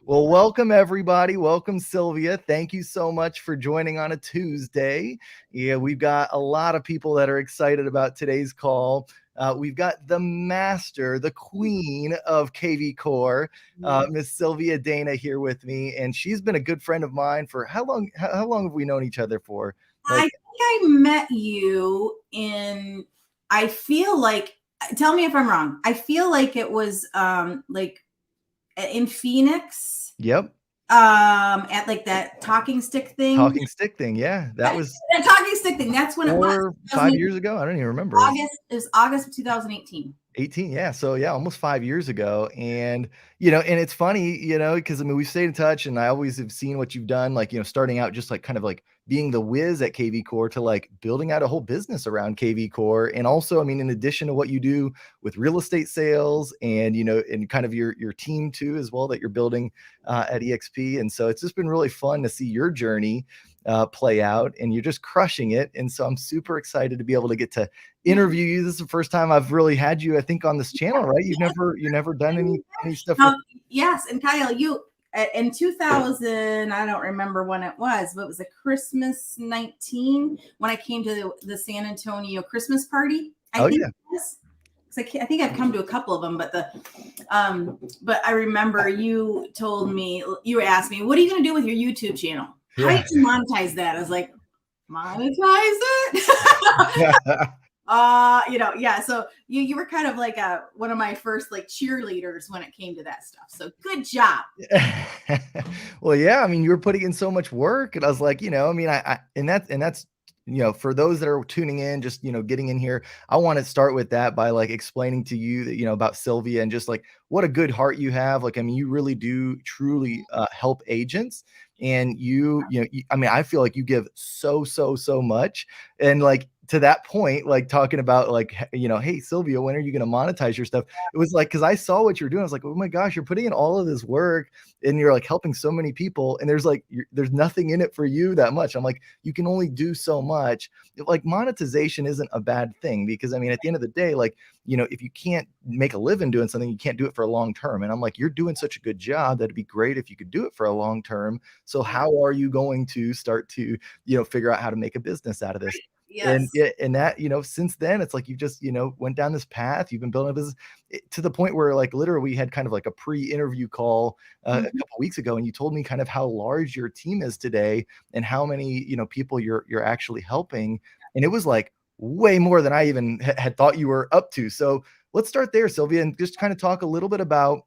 Well, welcome everybody. Welcome, Sylvia. Thank you so much for joining on a Tuesday. Yeah, we've got a lot of people that are excited about today's call. We've got the master, the queen of kvCORE, Miss Sylvia Dana here with me, and she's been a good friend of mine for how long? How long have we known each other for? I think I met you in, I feel like, tell me if I'm wrong. I feel like it was like in Phoenix. Yep. At like that talking stick thing. Talking stick thing. Yeah, that was that talking stick thing. That's when it was. 5 years ago. I don't even remember. It was August of 2018. 18, yeah. So yeah, almost 5 years ago. And and it's funny, because I mean we've stayed in touch and I always have seen what you've done, like, starting out just like kind of like being the whiz at kvCORE to like building out a whole business around kvCORE. And also, I mean, in addition to what you do with real estate sales and and kind of your team too as well that you're building at EXP. And so it's just been really fun to see your journey play out, and you're just crushing it. And so I'm super excited to be able to get to interview you. This is the first time I've really had you, I think, on this channel, right? You've never done any stuff. Yes. And Kyle, you in 2000, I don't remember when it was, but it was a Christmas 19 when I came to the San Antonio Christmas party. I think I've come to a couple of them, but I remember you asked me, what are you going to do with your YouTube channel? How do you monetize that? I was like, monetize it? So you were kind of like one of my first like cheerleaders when it came to that stuff. So good job. Well, yeah, I mean, you were putting in so much work, and I was like, I mean, that's for those that are tuning in, just, getting in here, I want to start with that by like explaining to you that, about Sylvia and just like what a good heart you have. Like, I mean, you really do truly help agents. And I mean, I feel like you give so much. And like, to that point, like talking about like, hey, Sylvia, when are you going to monetize your stuff? It was like, cause I saw what you're doing. I was like, oh my gosh, you're putting in all of this work and you're like helping so many people. And there's like, there's nothing in it for you that much. I'm like, you can only do so much. Like monetization isn't a bad thing, because I mean, at the end of the day, like, if you can't make a living doing something, you can't do it for a long term. And I'm like, you're doing such a good job that it'd be great if you could do it for a long term. So how are you going to start to, figure out how to make a business out of this? Yes. And that, since then, it's like you just, went down this path. You've been building a business to the point where like literally we had kind of like a pre-interview call a couple of weeks ago, and you told me kind of how large your team is today and how many, people you're actually helping. And it was like way more than I even had thought you were up to. So let's start there, Sylvia, and just kind of talk a little bit about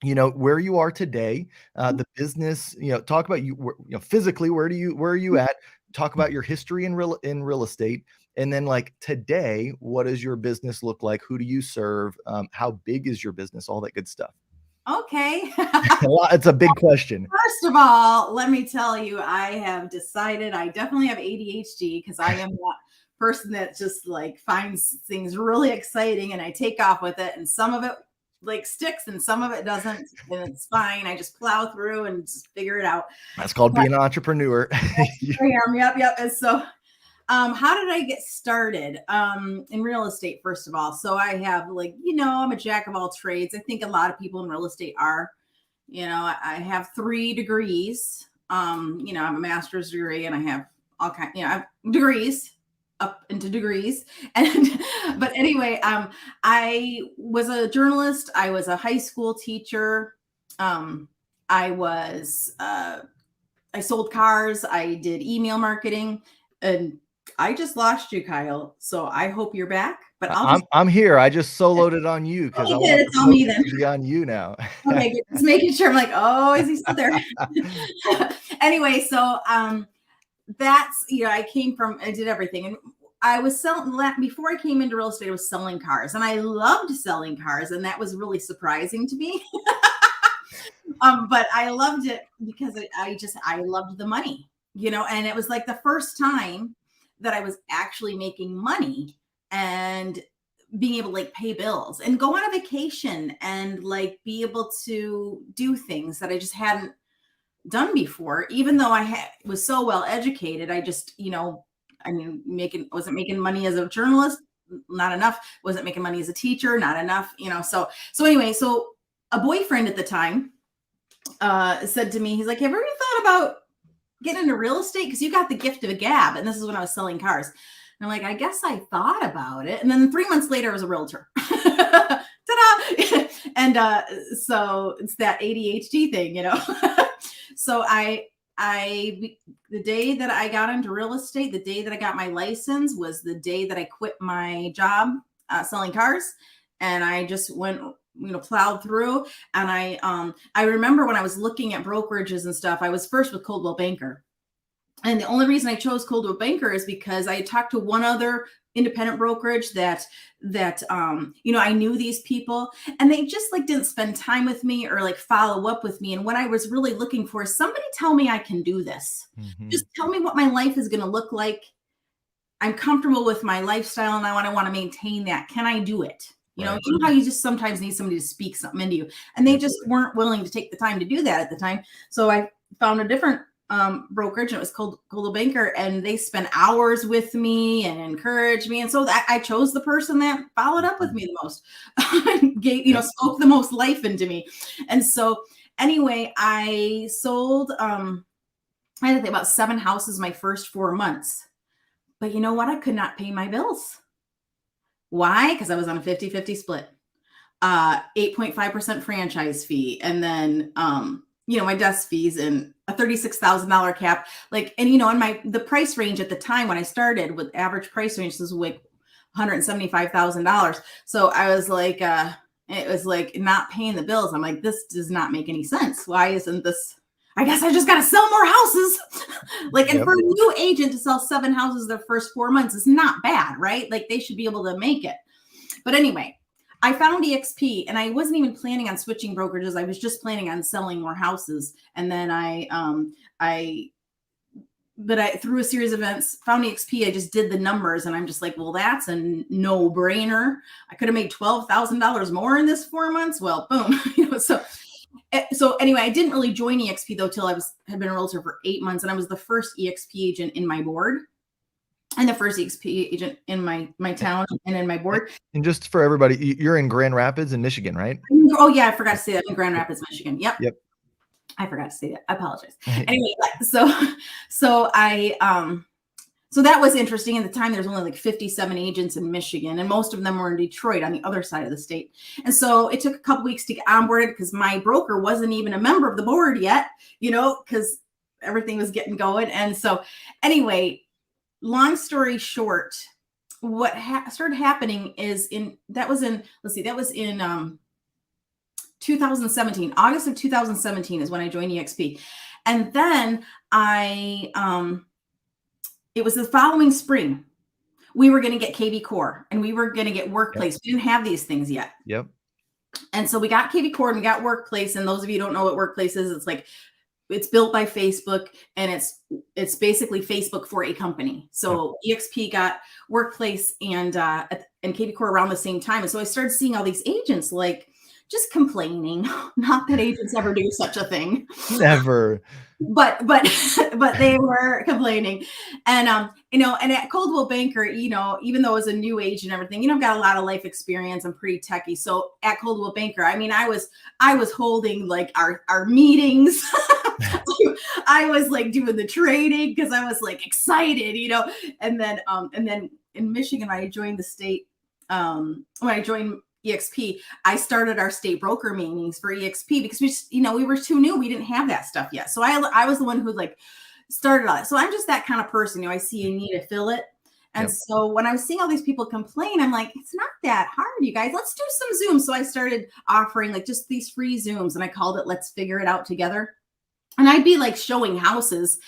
where you are today, the business, talk about you physically, where are you at? Talk about your history in real estate. And then like today, what does your business look like? Who do you serve? How big is your business? All that good stuff. Okay. It's a big question. First of all, let me tell you, I have decided I definitely have ADHD, because I am that person that just like finds things really exciting and I take off with it. And some of it like sticks and some of it doesn't, and it's fine. I just plow through and just figure it out. That's called being an entrepreneur. Yep. And so how did I get started in real estate? First of all, so I have like, I'm a jack of all trades. I think a lot of people in real estate are. I have 3 degrees. I have a master's degree and I have all kinds, I have degrees up into degrees. But anyway, I was a journalist. I was a high school teacher. I sold cars. I did email marketing, and I just lost you, Kyle. So I hope you're back. But I'm here. I just soloed it on you because I want it's on me then. To be on you now. Okay, just making sure. I'm like, oh, is he still there? Anyway, so that's, I did everything. And I was selling, before I came into real estate, I was selling cars, and I loved selling cars. And that was really surprising to me. But I loved it because I loved the money, and it was like the first time that I was actually making money and being able to like pay bills and go on a vacation and like be able to do things that I just hadn't done before. Even though I was so well educated, I just, wasn't making money as a journalist, not enough. Wasn't making money as a teacher, not enough. So anyway, so a boyfriend at the time said to me, he's like, have you ever thought about getting into real estate? Because you got the gift of a gab. And this is when I was selling cars. And I'm like, I guess I thought about it. And then 3 months later, I was a realtor. Ta-da! And so it's that ADHD thing, you know. So the day that I got into real estate, the day that I got my license was the day that I quit my job selling cars. And I just went, plowed through. And I remember when I was looking at brokerages and stuff, I was first with Coldwell Banker. And the only reason I chose Coldwell Banker is because I talked to one other independent brokerage that I knew these people, and they just like didn't spend time with me or like follow up with me. And what I was really looking for is somebody tell me I can do this. Just tell me what my life is going to look like. I'm comfortable with my lifestyle and I want to maintain that. Can I do it? You know how you just sometimes need somebody to speak something into you, and they just weren't willing to take the time to do that at the time. So I found a different brokerage, and it was called Coldwell Banker, and they spent hours with me and encouraged me. And so I chose the person that followed up with me the most, spoke the most life into me. And so anyway, I sold, I had about 7 houses my first 4 months, but you know what? I could not pay my bills. Why? Because I was on a 50-50 split, 8.5% franchise fee. And then, my desk fees and a $36,000 cap. And the price range at the time when I started with average price range was like $175,000. So I was like, it was like not paying the bills. I'm like, this does not make any sense. Why isn't this? I guess I just got to sell more houses. And for a new agent to sell 7 houses their first 4 months is not bad, right? Like they should be able to make it. But anyway, I found EXP, and I wasn't even planning on switching brokerages. I was just planning on selling more houses. And then through a series of events, found EXP. I just did the numbers, and I'm just like, well, that's a no-brainer. I could have made $12,000 more in this 4 months. Well, boom. So anyway, I didn't really join EXP though till had been a realtor for 8 months, and I was the first EXP agent in my board, and the first EXP agent in my town and in my board. And just for everybody, you're in Grand Rapids in Michigan, right? Oh yeah, I forgot to say that, in Grand Rapids, Michigan. Yep. I forgot to say that. I apologize. Anyway, so that was interesting. At the time, there's only like 57 agents in Michigan, and most of them were in Detroit on the other side of the state. And so it took a couple weeks to get onboarded because my broker wasn't even a member of the board yet, because everything was getting going. And so anyway, long story short, what started happening is that was in 2017, August of 2017 is when I joined EXP. And then it was the following spring, we were going to get kvCORE, and we were going to get Workplace. We didn't have these things yet. Yep. And so we got kvCORE and we got Workplace. And those of you who don't know what Workplace is, it's built by Facebook, and it's basically Facebook for a company. So EXP got Workplace and kvCORE around the same time. And so I started seeing all these agents just complaining. Not that agents ever do such a thing. Never. But they were complaining. And and at Coldwell Banker, even though I was a new age and everything, I've got a lot of life experience. I'm pretty techie. So at Coldwell Banker, I was holding our meetings. I was doing the trading because I was excited, and then in Michigan, I joined the state, when I joined EXP, I started our state broker meetings for EXP because we were too new. We didn't have that stuff yet. So I was the one who started all it. So I'm just that kind of person. I see a need to fill it. And so when I was seeing all these people complain, I'm like, it's not that hard, you guys. Let's do some Zooms. So I started offering just these free Zooms, and I called it Let's Figure It Out Together. And I'd be showing houses,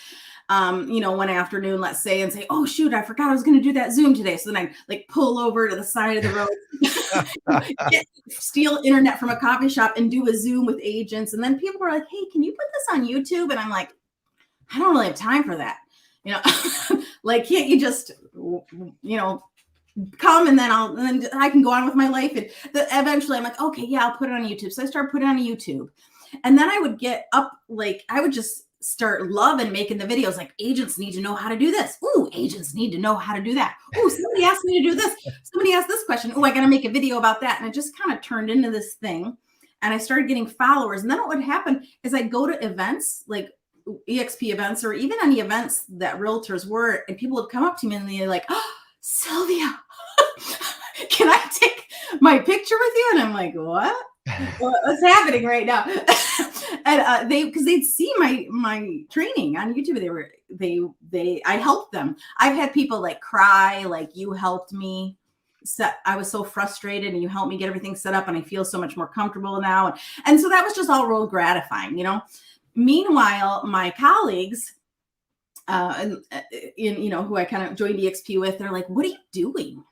one afternoon, let's say, and say, oh, shoot, I forgot I was going to do that Zoom today. So then I'd pull over to the side of the road, steal internet from a coffee shop and do a Zoom with agents. And then people were like, hey, can you put this on YouTube? And I'm like, I don't really have time for that. Can't you just, come and then I can go on with my life. And eventually I'm like, okay, yeah, I'll put it on YouTube. So I started putting it on YouTube. And then I would get up, I would just start loving making the videos. Agents need to know how to do this. Ooh, agents need to know how to do that. Ooh, somebody asked me to do this. Somebody asked this question. Ooh, I got to make a video about that. And it just kind of turned into this thing. and I started getting followers. And then what would happen is I'd go to events like EXP events or even any events that realtors were, and people would come up to me and they're like, oh, Sylvia, can I take my picture with you? And I'm like, what? What's happening right now? And because they'd see my training on YouTube. I helped them. I've had people like cry, like, you helped me. I was so frustrated and you helped me get everything set up and I feel so much more comfortable now. And so that was just all real gratifying, you know. Meanwhile, my colleagues, who I kind of joined EXP with, they're like, what are you doing?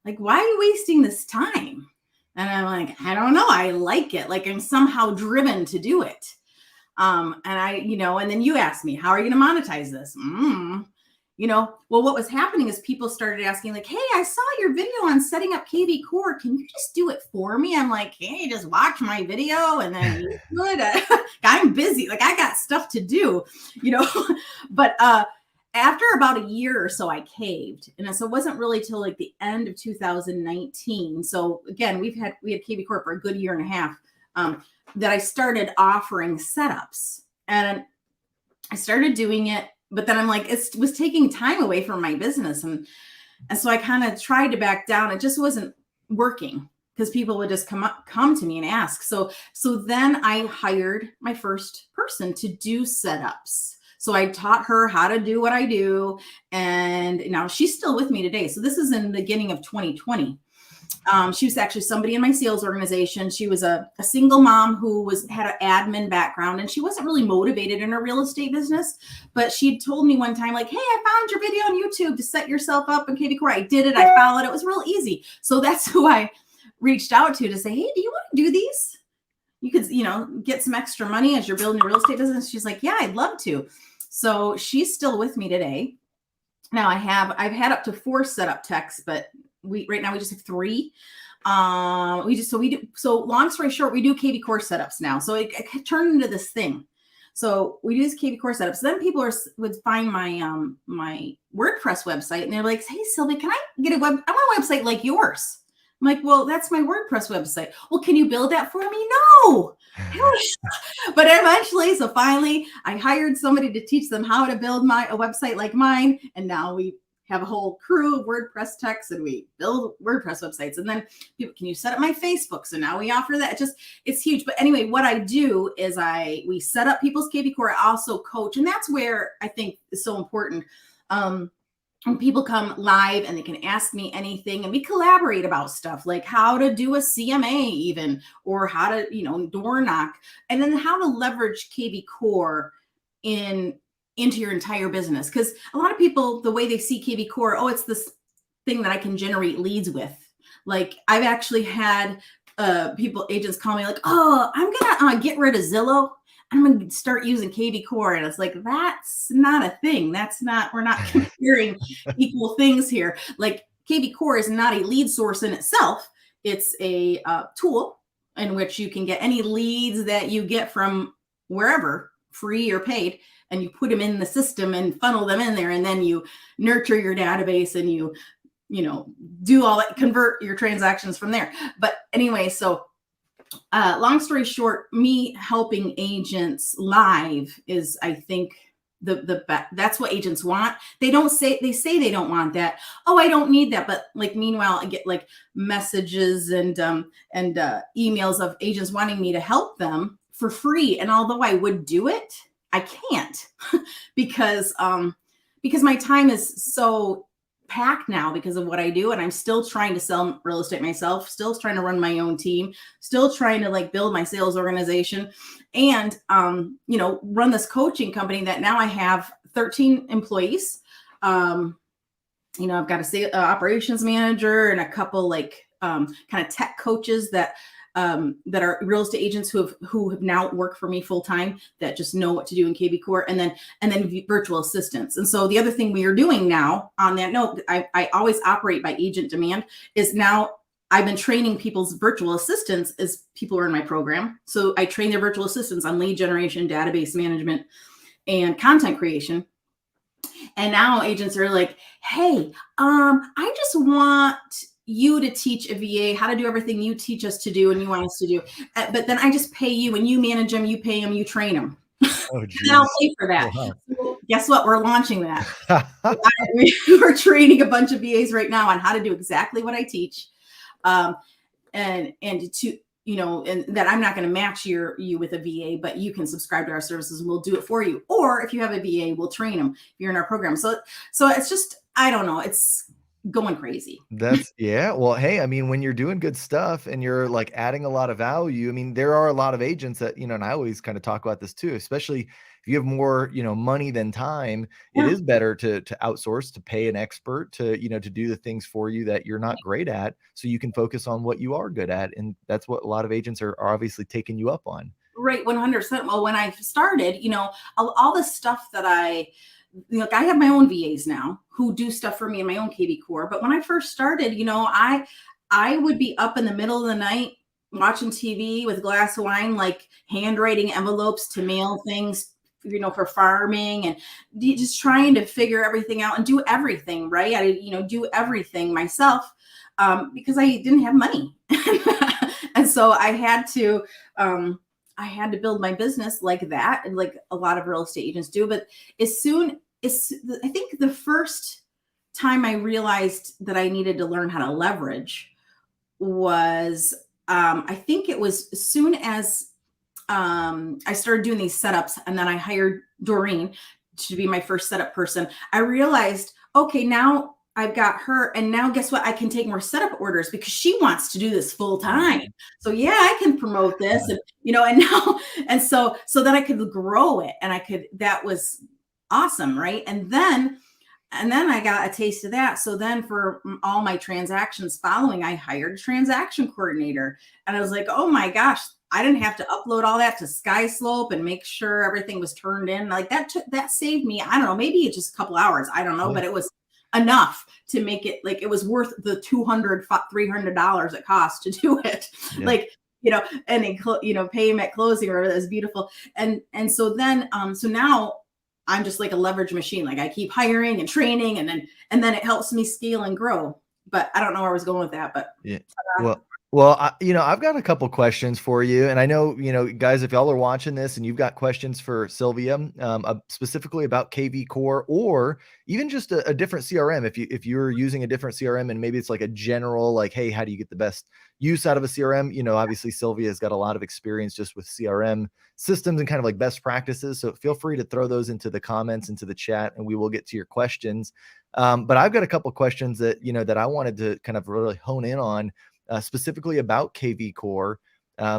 Like, why are you wasting this time? And I'm like, I don't know. I like it. Like, I'm somehow driven to do it. And then you asked me, how are you going to monetize this? Well, what was happening is people started asking like, hey, I saw your video on setting up kvCORE. Can you just do it for me? I'm like, hey, just watch my video and then you do it. I'm busy. Like, I got stuff to do, but, after about a year or so, I caved. And so it wasn't really till like the end of 2019. So again, we had kvCORE for a good year and a half, that I started offering setups, and I started doing it. But then I'm like, it was taking time away from my business. And so I kind of tried to back down. It just wasn't working because people would just come to me and ask. So then I hired my first person to do setups. So I taught her how to do what I do. And now she's still with me today. So this is in the beginning of 2020. She was actually somebody in my sales organization. She was a single mom who had an admin background, and she wasn't really motivated in her real estate business. But she had told me one time, like, hey, I found your video on YouTube to set yourself up in kvCORE. I did it. I followed it. It was real easy. So that's who I reached out to say, hey, do you want to do these? You could, get some extra money as you're building a real estate business. She's like, yeah, I'd love to. So she's still with me today. Now I've had up to 4 setup techs, but right now we just have 3. So long story short, we do kvCORE setups now. So it turned into this thing. So we do this kvCORE setups. So then people would find my my WordPress website and they're like, hey, Sylvia, can I get I want a website like yours. I'm like, well, that's my WordPress website. Well, can you build that for me? No. But eventually, so finally, I hired somebody to teach them how to build a website like mine. And now we have a whole crew of WordPress techs and we build WordPress websites. And then people, can you set up my Facebook? So now we offer that. It's huge. But anyway, what I do is we set up people's kvCORE. I also coach. And that's where I think is so important. When people come live and they can ask me anything and we collaborate about stuff like how to do a CMA even, or how to, door knock, and then how to leverage kvCORE into your entire business. Because a lot of people, the way they see kvCORE, oh, it's this thing that I can generate leads with. Like, I've actually had agents call me like, oh, I'm going to get rid of Zillow. I'm going to start using kvCORE. And it's like, that's not a thing. We're not comparing equal things here. Like, kvCORE is not a lead source in itself. It's a tool in which you can get any leads that you get from wherever, free or paid, and you put them in the system and funnel them in there. And then you nurture your database and you do all that, convert your transactions from there. But anyway, so long story short, me helping agents live is, I think, that's what agents want. They say they don't want that. Oh, I don't need that. But like, meanwhile, I get like messages and emails of agents wanting me to help them for free. And although I would do it, I can't because my time is so packed now because of what I do. And I'm still trying to sell real estate myself, still trying to run my own team, still trying to like build my sales organization and, run this coaching company that now I have 13 employees. I've got a operations manager and a couple like kind of tech coaches that are real estate agents who have now worked for me full time that just know what to do in kvCORE, and then virtual assistants. And so the other thing we are doing now on that note, I always operate by agent demand, is now I've been training people's virtual assistants as people are in my program. So I train their virtual assistants on lead generation, database management, and content creation. And now agents are like, hey, I just want you to teach a VA how to do everything you teach us to do and you want us to do. But then I just pay you and you manage them, you pay them, you train them. Oh, And then I'll geez. pay for that. Wow. So guess what? We're launching that. We're training a bunch of VAs right now on how to do exactly what I teach. And to, and that I'm not going to match you with a VA, but you can subscribe to our services and we'll do it for you. Or if you have a VA, we'll train them if you're in our program. So it's just, I don't know. It's going crazy. Yeah. Well, hey, I mean, when you're doing good stuff and you're like adding a lot of value, I mean, there are a lot of agents that, and I always kind of talk about this too, especially if you have more, money than time, it Yeah. is better to outsource, to pay an expert to do the things for you that you're not great at, so you can focus on what you are good at. And that's what a lot of agents are obviously taking you up on. Right. 100%. Well, when I started, all the stuff that I have my own VAs now who do stuff for me in my own kvCORE. But when I first started, I would be up in the middle of the night watching TV with a glass of wine, like handwriting envelopes to mail things, for farming, and just trying to figure everything out and do everything right. I, do everything myself because I didn't have money. And so I had to build my business like that, and like a lot of real estate agents do. But I think the first time I realized that I needed to learn how to leverage was, I think it was as soon as I started doing these setups, and then I hired Doreen to be my first setup person. I realized, okay, now I've got her, and now guess what? I can take more setup orders because she wants to do this full time. So yeah, I can promote this, and and now, and so that I could grow it, and that was awesome, right? And then I got a taste of that. So then for all my transactions following, I hired a transaction coordinator, and I was like, oh my gosh, I didn't have to upload all that to SkySlope and make sure everything was turned in. Like that saved me, I don't know, maybe just a couple hours. I don't know, but it was enough to make it like it was worth the $200, $300 it cost to do it. Yeah. Like, and then, pay him at closing, or that was beautiful. And so then, so now I'm just like a leverage machine. Like I keep hiring and training, and then it helps me scale and grow. But I don't know where I was going with that, but yeah. Well, I've got a couple questions for you, and I know, guys, if y'all are watching this and you've got questions for Sylvia, specifically about kvCORE, or even just a different CRM, if you're using a different CRM and maybe it's like a general, like, hey, how do you get the best use out of a CRM? Obviously Sylvia has got a lot of experience just with CRM systems and kind of like best practices. So feel free to throw those into the comments, into the chat, and we will get to your questions. But I've got a couple questions that, that I wanted to kind of really hone in on, specifically about kvCORE,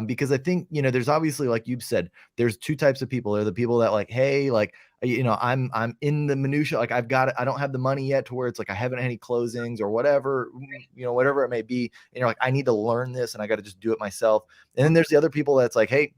because I think, there's obviously, like you've said, there's two types of people. There are the people that like, hey, like, I'm in the minutia, like I don't have the money yet to where it's like I haven't had any closings or whatever, whatever it may be. And you're like, I need to learn this and I got to just do it myself. And then there's the other people that's like, hey,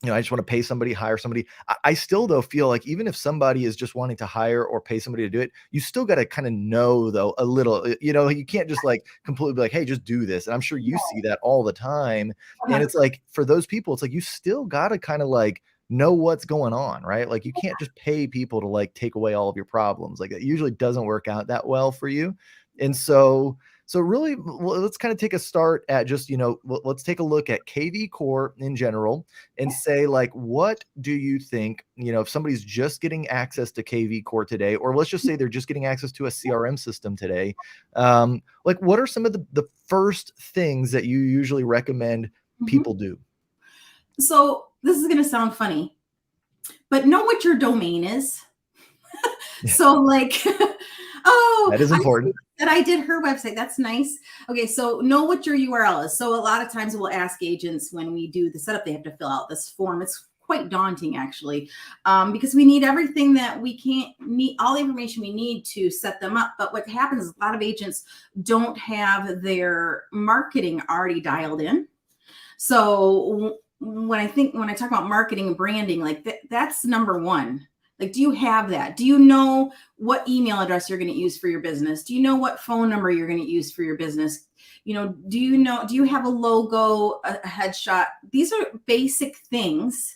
I just want to pay somebody, hire somebody. I still, though, feel like even if somebody is just wanting to hire or pay somebody to do it, you still got to kind of know, though, a little, you can't just like completely be like, hey, just do this. And I'm sure you see that all the time. And it's like, for those people, it's like, you still got to kind of like know what's going on, right? Like you can't just pay people to like take away all of your problems. Like it usually doesn't work out that well for you. And so really, let's kind of take a start at just, let's take a look at kvCORE in general and say, like, what do you think, if somebody's just getting access to kvCORE today, or let's just say they're just getting access to a CRM system today, like what are some of the first things that you usually recommend people do? So this is going to sound funny, but know what your domain is. So like, oh, that is important. I did her website. That's nice. Okay. So know what your URL is. So a lot of times we'll ask agents when we do the setup, they have to fill out this form. It's quite daunting actually, because we need everything that we can't need, all the information we need to set them up. But what happens is a lot of agents don't have their marketing already dialed in. So when I talk about marketing and branding, like that's number one. Like, do you have that? Do you know what email address you're going to use for your business? Do you know what phone number you're going to use for your business? Do you have a logo, a headshot? These are basic things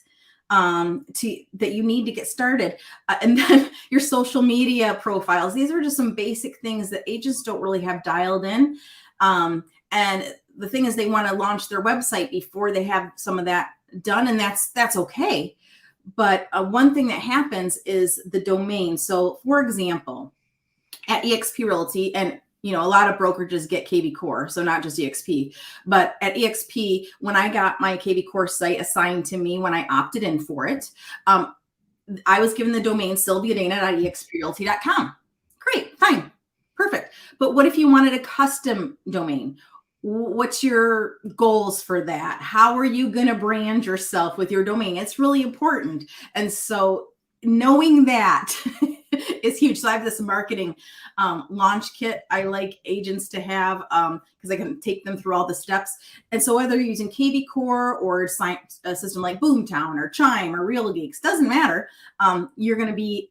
that you need to get started. And then your social media profiles. These are just some basic things that agents don't really have dialed in. And the thing is, they want to launch their website before they have some of that done, and that's okay. But one thing that happens is the domain. So, for example, at eXp Realty, and a lot of brokerages get kvCORE, so not just eXp, but at eXp, when I got my kvCORE site assigned to me, when I opted in for it, I was given the domain sylviadana.exprealty.com. Great, fine, perfect. But what if you wanted a custom domain? What's your goals for that? How are you going to brand yourself with your domain? It's really important. And so knowing that is huge. So I have this marketing launch kit I like agents to have because I can take them through all the steps. And so whether you're using kvCORE or a system like Boomtown or Chime or Real Geeks, doesn't matter. You're going to be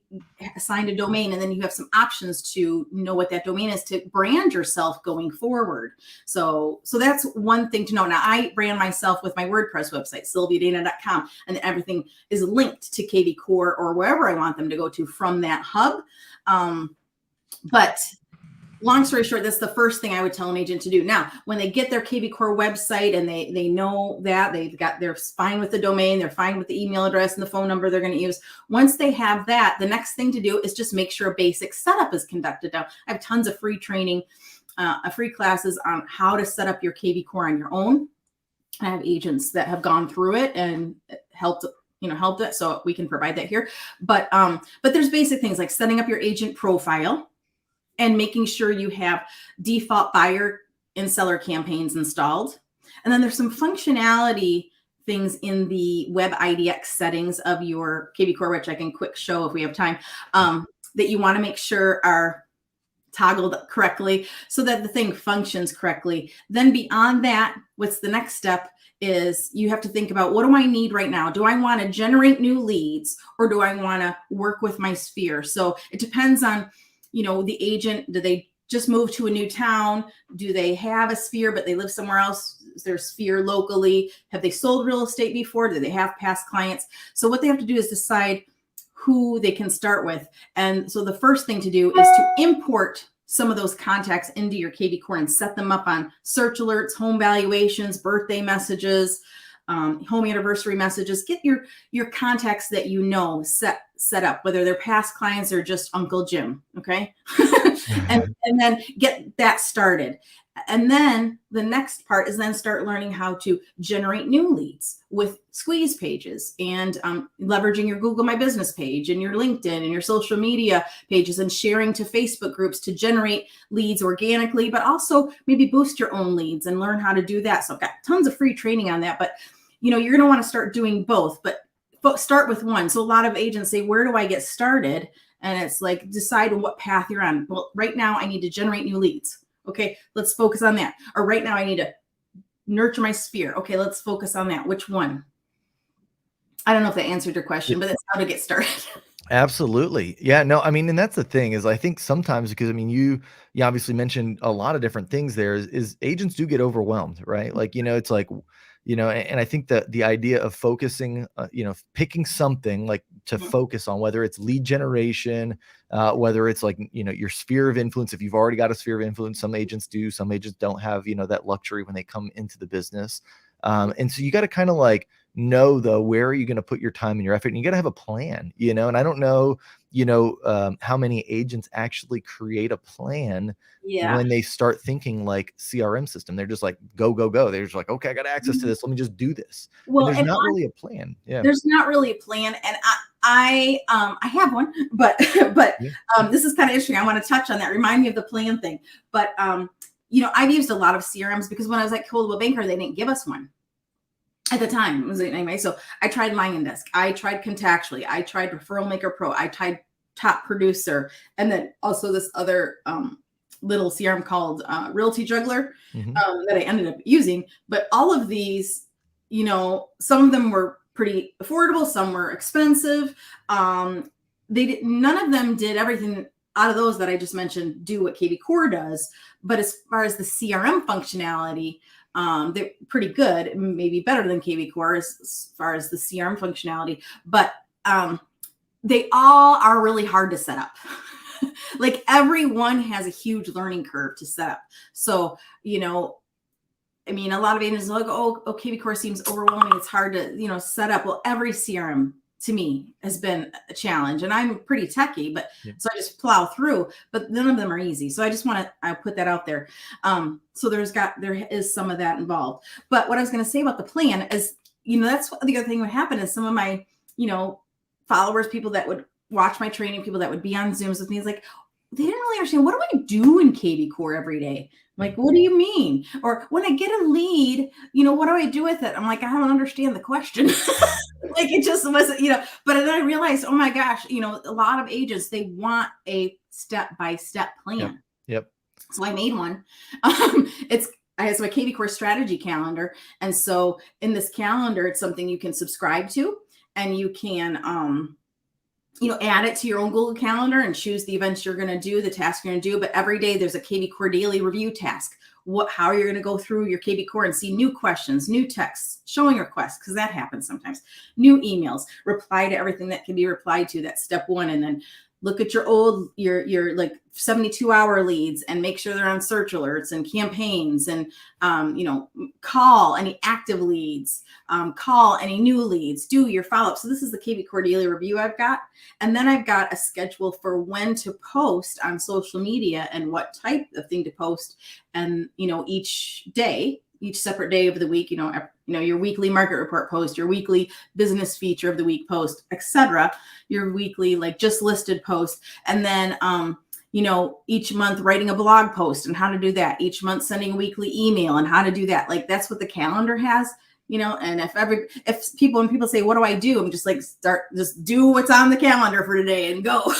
assigned a domain, and then you have some options to know what that domain is to brand yourself going forward. So that's one thing to know. Now, I brand myself with my WordPress website, sylviadana.com, and everything is linked to kvCORE or wherever I want them to go to from that hub. But long story short, that's the first thing I would tell an agent to do. Now, when they get their kvCORE website and they know that they're fine with the domain, they're fine with the email address and the phone number they're going to use. Once they have that, the next thing to do is just make sure a basic setup is conducted. Now, I have tons of free training, free classes on how to set up your kvCORE on your own. I have agents that have gone through it and helped it, so we can provide that here. But there's basic things like setting up your agent profile and making sure you have default buyer and seller campaigns installed. And then there's some functionality things in the web IDX settings of your kvCORE, which I can quick show if we have time, that you want to make sure are toggled correctly so that the thing functions correctly. Then beyond that, what's the next step is you have to think about, what do I need right now? Do I want to generate new leads, or do I want to work with my sphere? So it depends on, the agent. Do they just move to a new town? Do they have a sphere, but they live somewhere else? Is their sphere locally? Have they sold real estate before? Do they have past clients? So what they have to do is decide who they can start with. And so the first thing to do is to import some of those contacts into your kvCORE and set them up on search alerts, home valuations, birthday messages, home anniversary messages. Get your contacts that set up, whether they're past clients or just Uncle Jim. Okay. and then get that started. And then the next part is then start learning how to generate new leads with squeeze pages and leveraging your Google My Business page and your LinkedIn and your social media pages and sharing to Facebook groups to generate leads organically, but also maybe boost your own leads and learn how to do that. So I've got tons of free training on that, but you're going to want to start doing both, but start with one. So a lot of agents say, where do I get started? And it's like, decide what path you're on. Well, right now I need to generate new leads. Okay, let's focus on that. Or right now I need to nurture my sphere. Okay, let's focus on that. Which one? I don't know if that answered your question, but that's how to get started. Absolutely. Yeah, no, I mean, and that's the thing is I think sometimes, because I mean, you obviously mentioned a lot of different things there, is agents do get overwhelmed, right? Like, it's like, and I think that the idea of focusing, picking something like to focus on, whether it's lead generation, whether it's like, your sphere of influence. If you've already got a sphere of influence, some agents do, some agents don't have, that luxury when they come into the business. And so you got to kind of like know though, where are you going to put your time and your effort? And you got to have a plan, and I don't know, how many agents actually create a plan when they start thinking like CRM system. They're just like, go, go, go. They're just like, okay, I got access to this. Let me just do this. Well, and there's not really a plan. Yeah. There's not really a plan. And I have one, but this is kind of interesting. I want to touch on that. Remind me of the plan thing. But, I've used a lot of CRMs because when I was at Coldwell Banker, they didn't give us one at the time. Anyway, so I tried LionDesk. I tried Contactually. I tried Referral Maker Pro. I tried Top Producer. And then also this other little CRM called Realty Juggler that I ended up using. But all of these, some of them were pretty affordable. Some were expensive. None of them did everything out of those that I just mentioned do what kvCORE does. But as far as the CRM functionality, they're pretty good, maybe better than kvCORE as far as the CRM functionality. But they all are really hard to set up. Like everyone has a huge learning curve to set up. So, you know, I mean, a lot of agents are like, oh, kvCORE seems overwhelming. It's hard to, you know, set up. Well, every CRM to me has been a challenge, and I'm pretty techie, but so I just plow through, but none of them are easy. So I just want to, I put that out there. So there is some of that involved. But what I was going to say about the plan is, you know, that's the other thing would happen is some of my, you know, followers, people that would watch my training, people that would be on Zooms with me, is like, they didn't really understand, what do I do in kvCORE every day? I'm like, what do you mean? Or when I get a lead, you know, what do I do with it? I'm like, I don't understand the question. Like it just wasn't, you know, but then I realized, oh my gosh, you know, a lot of agents, they want a step-by-step plan. Yep. So I made one. I have my kvCORE strategy calendar. And so in this calendar, it's something you can subscribe to, and you can, you know, add it to your own Google Calendar and choose the events you're going to do, the tasks you're going to do. But every day there's a kvCORE daily review task. How are you going to go through your kvCORE and see new questions, new texts, showing requests, because that happens sometimes, new emails, reply to everything that can be replied to. That's step one. And then look at your like 72-hour leads and make sure they're on search alerts and campaigns, and you know, call any active leads, call any new leads, do your follow-up. So this is the kvCORE daily review I've got. And then I've got a schedule for when to post on social media and what type of thing to post. And, you know, each separate day of the week, you know, your weekly market report post, your weekly business feature of the week post, etc., your weekly like just listed post. And then, you know, each month writing a blog post and how to do that, each month sending a weekly email and how to do that. Like that's what the calendar has, you know. And when people say, what do I do? I'm just like, just do what's on the calendar for today and go.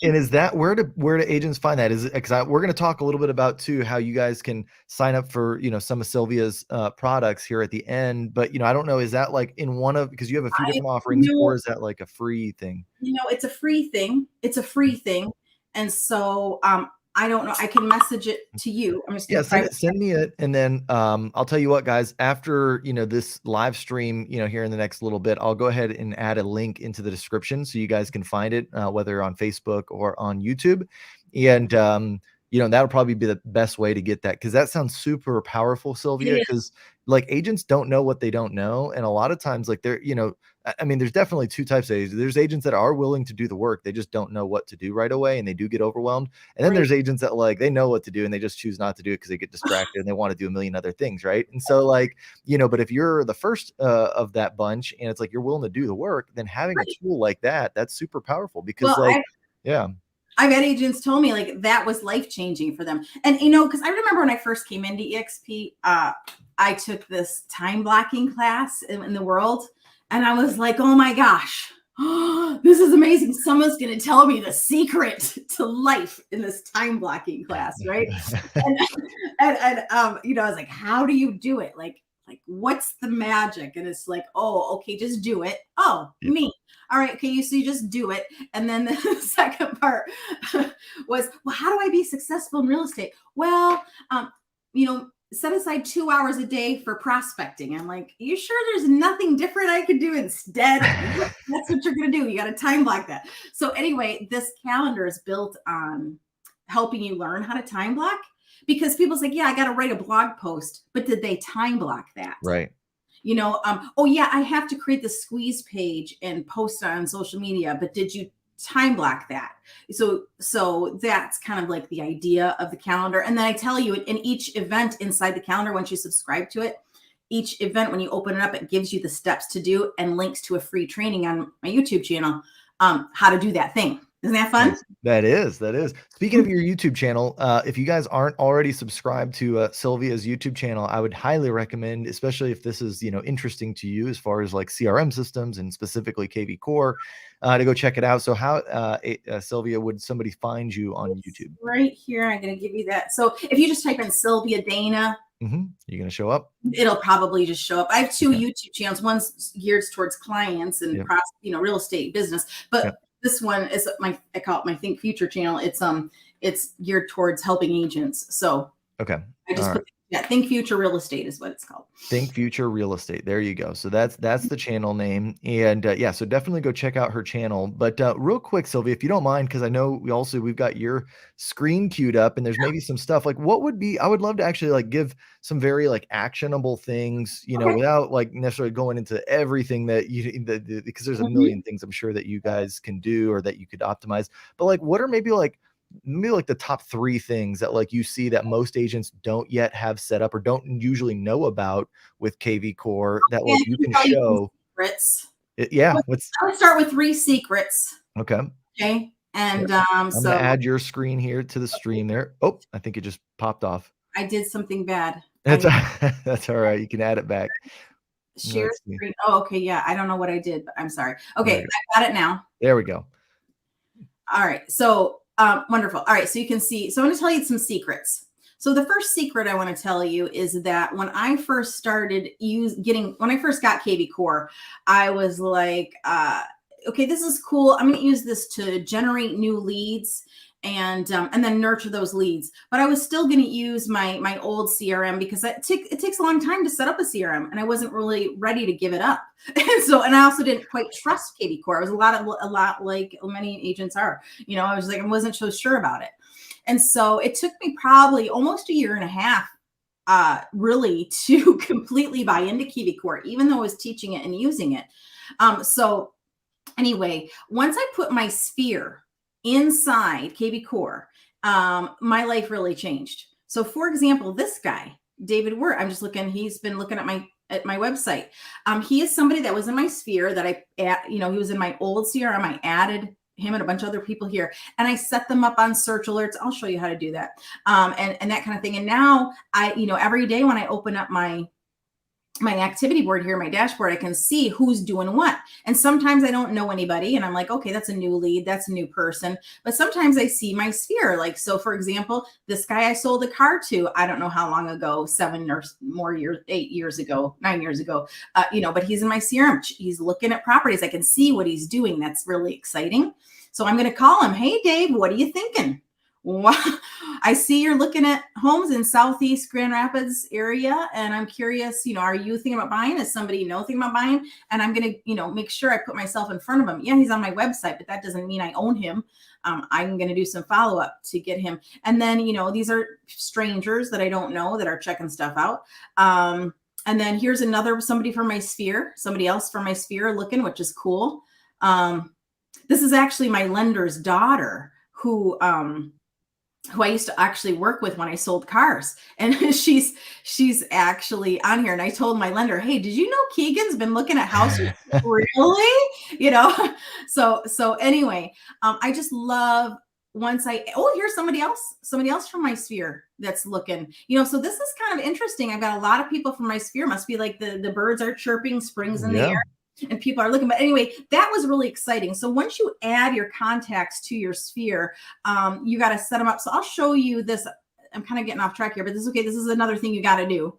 And is that where do agents find that? Is it, because we're going to talk a little bit about too how you guys can sign up for, you know, some of Sylvia's products here at the end. But, you know, I don't know, is that like in one of, because you have a few different offerings, or is that like a free thing? You know, it's a free thing. And so I don't know. I can message it to you. I'm just send me it, and then I'll tell you what, guys. After, you know, this live stream, you know, here in the next little bit, I'll go ahead and add a link into the description so you guys can find it, whether on Facebook or on YouTube. And you know, that'll probably be the best way to get that, because that sounds super powerful, Sylvia. Because like agents don't know what they don't know, and a lot of times, like they're, you know, I mean, there's definitely two types of agents. There's agents that are willing to do the work. They just don't know what to do right away, and they do get overwhelmed. And then there's agents that like, they know what to do and they just choose not to do it because they get distracted and they want to do a million other things. Right. And so like, you know, but if you're the first of that bunch and it's like, you're willing to do the work, then having a tool like that, that's super powerful, because I've had agents tell me like that was life-changing for them. And, you know, because I remember when I first came into EXP, I took this time blocking class in the world. And I was like, oh my gosh, this is amazing. Someone's going to tell me the secret to life in this time blocking class, right? and you know, I was like, how do you do it? Like, what's the magic? And it's like, oh, okay, just do it. Oh, me. All right, okay, so you just do it. And then the second part was, well, how do I be successful in real estate? Well, you know, set aside 2 hours a day for prospecting. I'm like, you sure there's nothing different I could do instead? That's what you're going to do. You got to time block that. So anyway, this calendar is built on helping you learn how to time block, because people's like, yeah, I got to write a blog post, but did they time block that? Right. You know, oh yeah, I have to create the squeeze page and post it on social media, but did you time block that? So that's kind of like the idea of the calendar. And then I tell you, in each event inside the calendar, once you subscribe to it, each event, when you open it up, it gives you the steps to do and links to a free training on my YouTube channel, how to do that thing. Isn't that fun? That is. Speaking of your YouTube channel, if you guys aren't already subscribed to Sylvia's YouTube channel, I would highly recommend, especially if this is, you know, interesting to you as far as like CRM systems and specifically kvCORE, to go check it out. So how, Sylvia, would somebody find you on YouTube? Right here. I'm going to give you that. So if you just type in Sylvia Dana, you're going to show up. It'll probably just show up. I have two YouTube channels. One's geared towards clients and you know, real estate business, but this one is I call it my Think Future channel. It's geared towards helping agents. So I just put Yeah, Think Future Real Estate is what it's called. Think Future Real Estate. There you go. So that's the channel name, and yeah, so definitely go check out her channel. But real quick, Sylvia, if you don't mind, because I know we've got your screen queued up, and there's maybe some stuff like what would be. I would love to actually like give some very like actionable things, Okay. without like necessarily going into everything that because there's a Mhm. million things I'm sure that you guys can do or that you could optimize. But like, what are maybe like the top 3 things that like you see that most agents don't yet have set up or don't usually know about with kvCORE that Yeah, like I you can can tell you some show secrets. it. Yeah, what's I would start with 3 secrets. okay. Okay. Yep. And I'm gonna so add your screen here to the stream there. Oh, I think it just popped off. I did something bad. That's that's all right. You can add it back. Share Let's see. screen. Oh, okay. Yeah. I don't know what I did, but I'm sorry. There Okay. we go. I got it now. There we go. All right. So, wonderful. All right. So you can see. So I'm going to tell you some secrets. So the first secret I want to tell you is that when I first started when I first got kvCORE, I was like, okay, this is cool. I'm going to use this to generate new leads and then nurture those leads. But I was still going to use my old CRM because it takes a long time to set up a CRM, and I wasn't really ready to give it up. And I also didn't quite trust kvCORE. I was a lot like many agents are. I was like, I wasn't so sure about it. And so it took me probably almost a year and a half really to completely buy into kvCORE, even though I was teaching it and using it. So anyway, once I put my sphere inside kvCORE, my life really changed. So for example, this guy, David Wirt, I'm just looking, he's been looking at my website. He is somebody that was in my sphere that he was in my old CRM. I added him and a bunch of other people here, and I set them up on search alerts. I'll show you how to do that. And that kind of thing. And now every day when I open up my activity board here, my dashboard, I can see who's doing what. And sometimes I don't know anybody and I'm like, okay, that's a new lead, that's a new person. But sometimes I see my sphere. Like, so for example, this guy I sold a car to, I don't know how long ago, 7 or more years, 8 years ago, 9 years ago, but he's in my CRM. He's looking at properties. I can see what he's doing. That's really exciting. So I'm going to call him. Hey, Dave, what are you thinking? Wow. I see you're looking at homes in Southeast Grand Rapids area, and I'm curious, are you thinking about buying? Is somebody thinking about buying? And I'm going to, make sure I put myself in front of him. Yeah, he's on my website, but that doesn't mean I own him. I'm going to do some follow-up to get him. And then, these are strangers that I don't know that are checking stuff out. And then here's somebody from my sphere, somebody else from my sphere looking, which is cool. This is actually my lender's daughter who I used to actually work with when I sold cars. And she's actually on here. And I told my lender, hey, did you know Keegan's been looking at houses? Really? So anyway, I just love here's somebody else from my sphere that's looking, so this is kind of interesting. I've got a lot of people from my sphere. Must be like the birds are chirping, spring's in the Yeah. air. And people are looking. But anyway, that was really exciting. So once you add your contacts to your sphere, you got to set them up. So I'll show you this. I'm kind of getting off track here, but this is okay. This is another thing you got to do.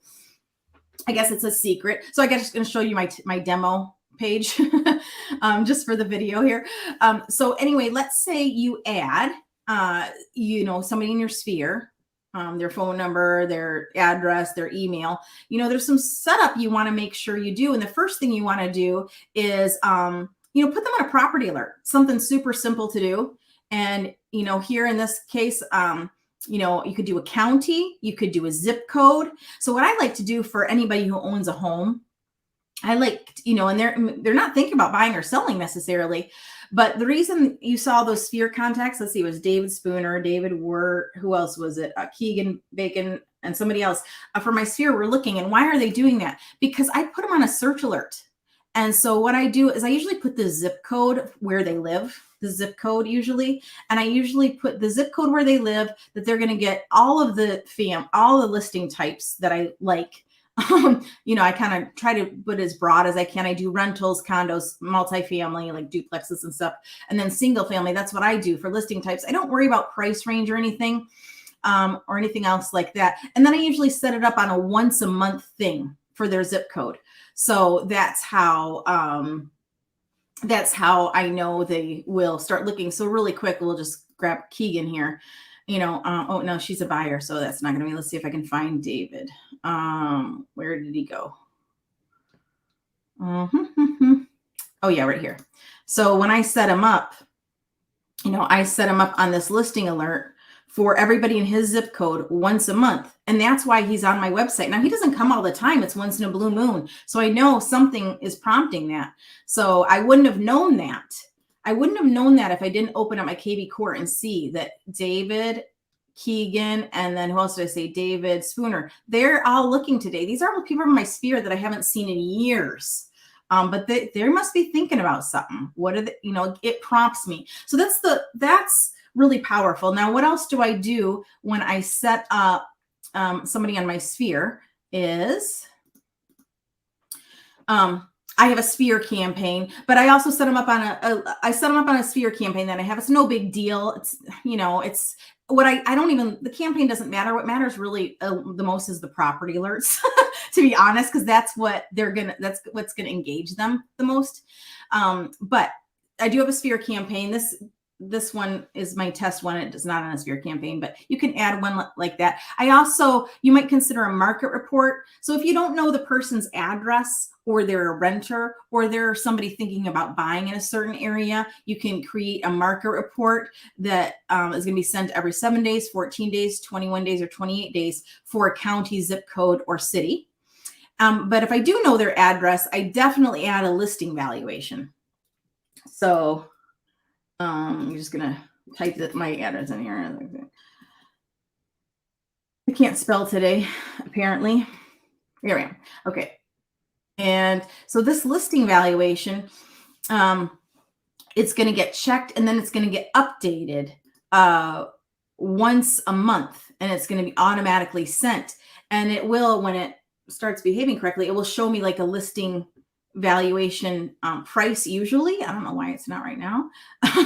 I guess it's a secret. So I guess I'm just going to show you my demo page just for the video here. So anyway, let's say you add, somebody in your sphere. Their phone number, their address, their email. There's some setup you want to make sure you do. And the first thing you want to do is, put them on a property alert, something super simple to do. And, here in this case, you could do a county, you could do a zip code. So what I like to do for anybody who owns a home, I like, and they're not thinking about buying or selling necessarily. But the reason you saw those sphere contacts, let's see, it was David Spooner, David Wirt, who else was it? Keegan Bacon and somebody else for my sphere were looking. And why are they doing that? Because I put them on a search alert. And so what I do is I usually put the zip code where they live, the zip code usually. And I usually put the zip code where they live, that they're going to get all of the listing types that I like. I kind of try to put as broad as I can. I do rentals, condos, multifamily, like duplexes and stuff. And then single family, that's what I do for listing types. I don't worry about price range or anything else like that. And then I usually set it up on a once a month thing for their zip code. So that's how I know they will start looking. So really quick, we'll just grab Keegan here. Oh no, she's a buyer, so that's not gonna be. Let's see if I can find David. Where did he go? Oh yeah, right here. So when I set him up, I set him up on this listing alert for everybody in his zip code once a month. And that's why he's on my website. Now, he doesn't come all the time. It's once in a blue moon. So I know something is prompting that. So I wouldn't have known that. I wouldn't have known that if I didn't open up my kvCORE and see that David Keegan, and then who else did I say? David Spooner. They're all looking today. These are people from my sphere that I haven't seen in years. But they must be thinking about something. What are they, it prompts me. So that's really powerful. Now, what else do I do when I set up somebody on my sphere is I have a sphere campaign, but I also set them up on a sphere campaign that I have. It's no big deal. It's, it's what I don't even, the campaign doesn't matter. What matters really the most is the property alerts, to be honest, because that's what's going to engage them the most. But I do have a sphere campaign. This one is my test one. It is not on a sphere campaign, but you can add one like that. You might consider a market report. So if you don't know the person's address, or they're a renter, or they're somebody thinking about buying in a certain area, you can create a market report that is going to be sent every 7 days, 14 days, 21 days, or 28 days for a county, zip code, or city. But if I do know their address, I definitely add a listing valuation. So I'm just going to type my address in here. I can't spell today, apparently. Here we are. Okay. And so this listing valuation, it's going to get checked, and then it's going to get updated once a month, and it's going to be automatically sent. And it will, when it starts behaving correctly, it will show me like a listing valuation price usually. I don't know why it's not right now.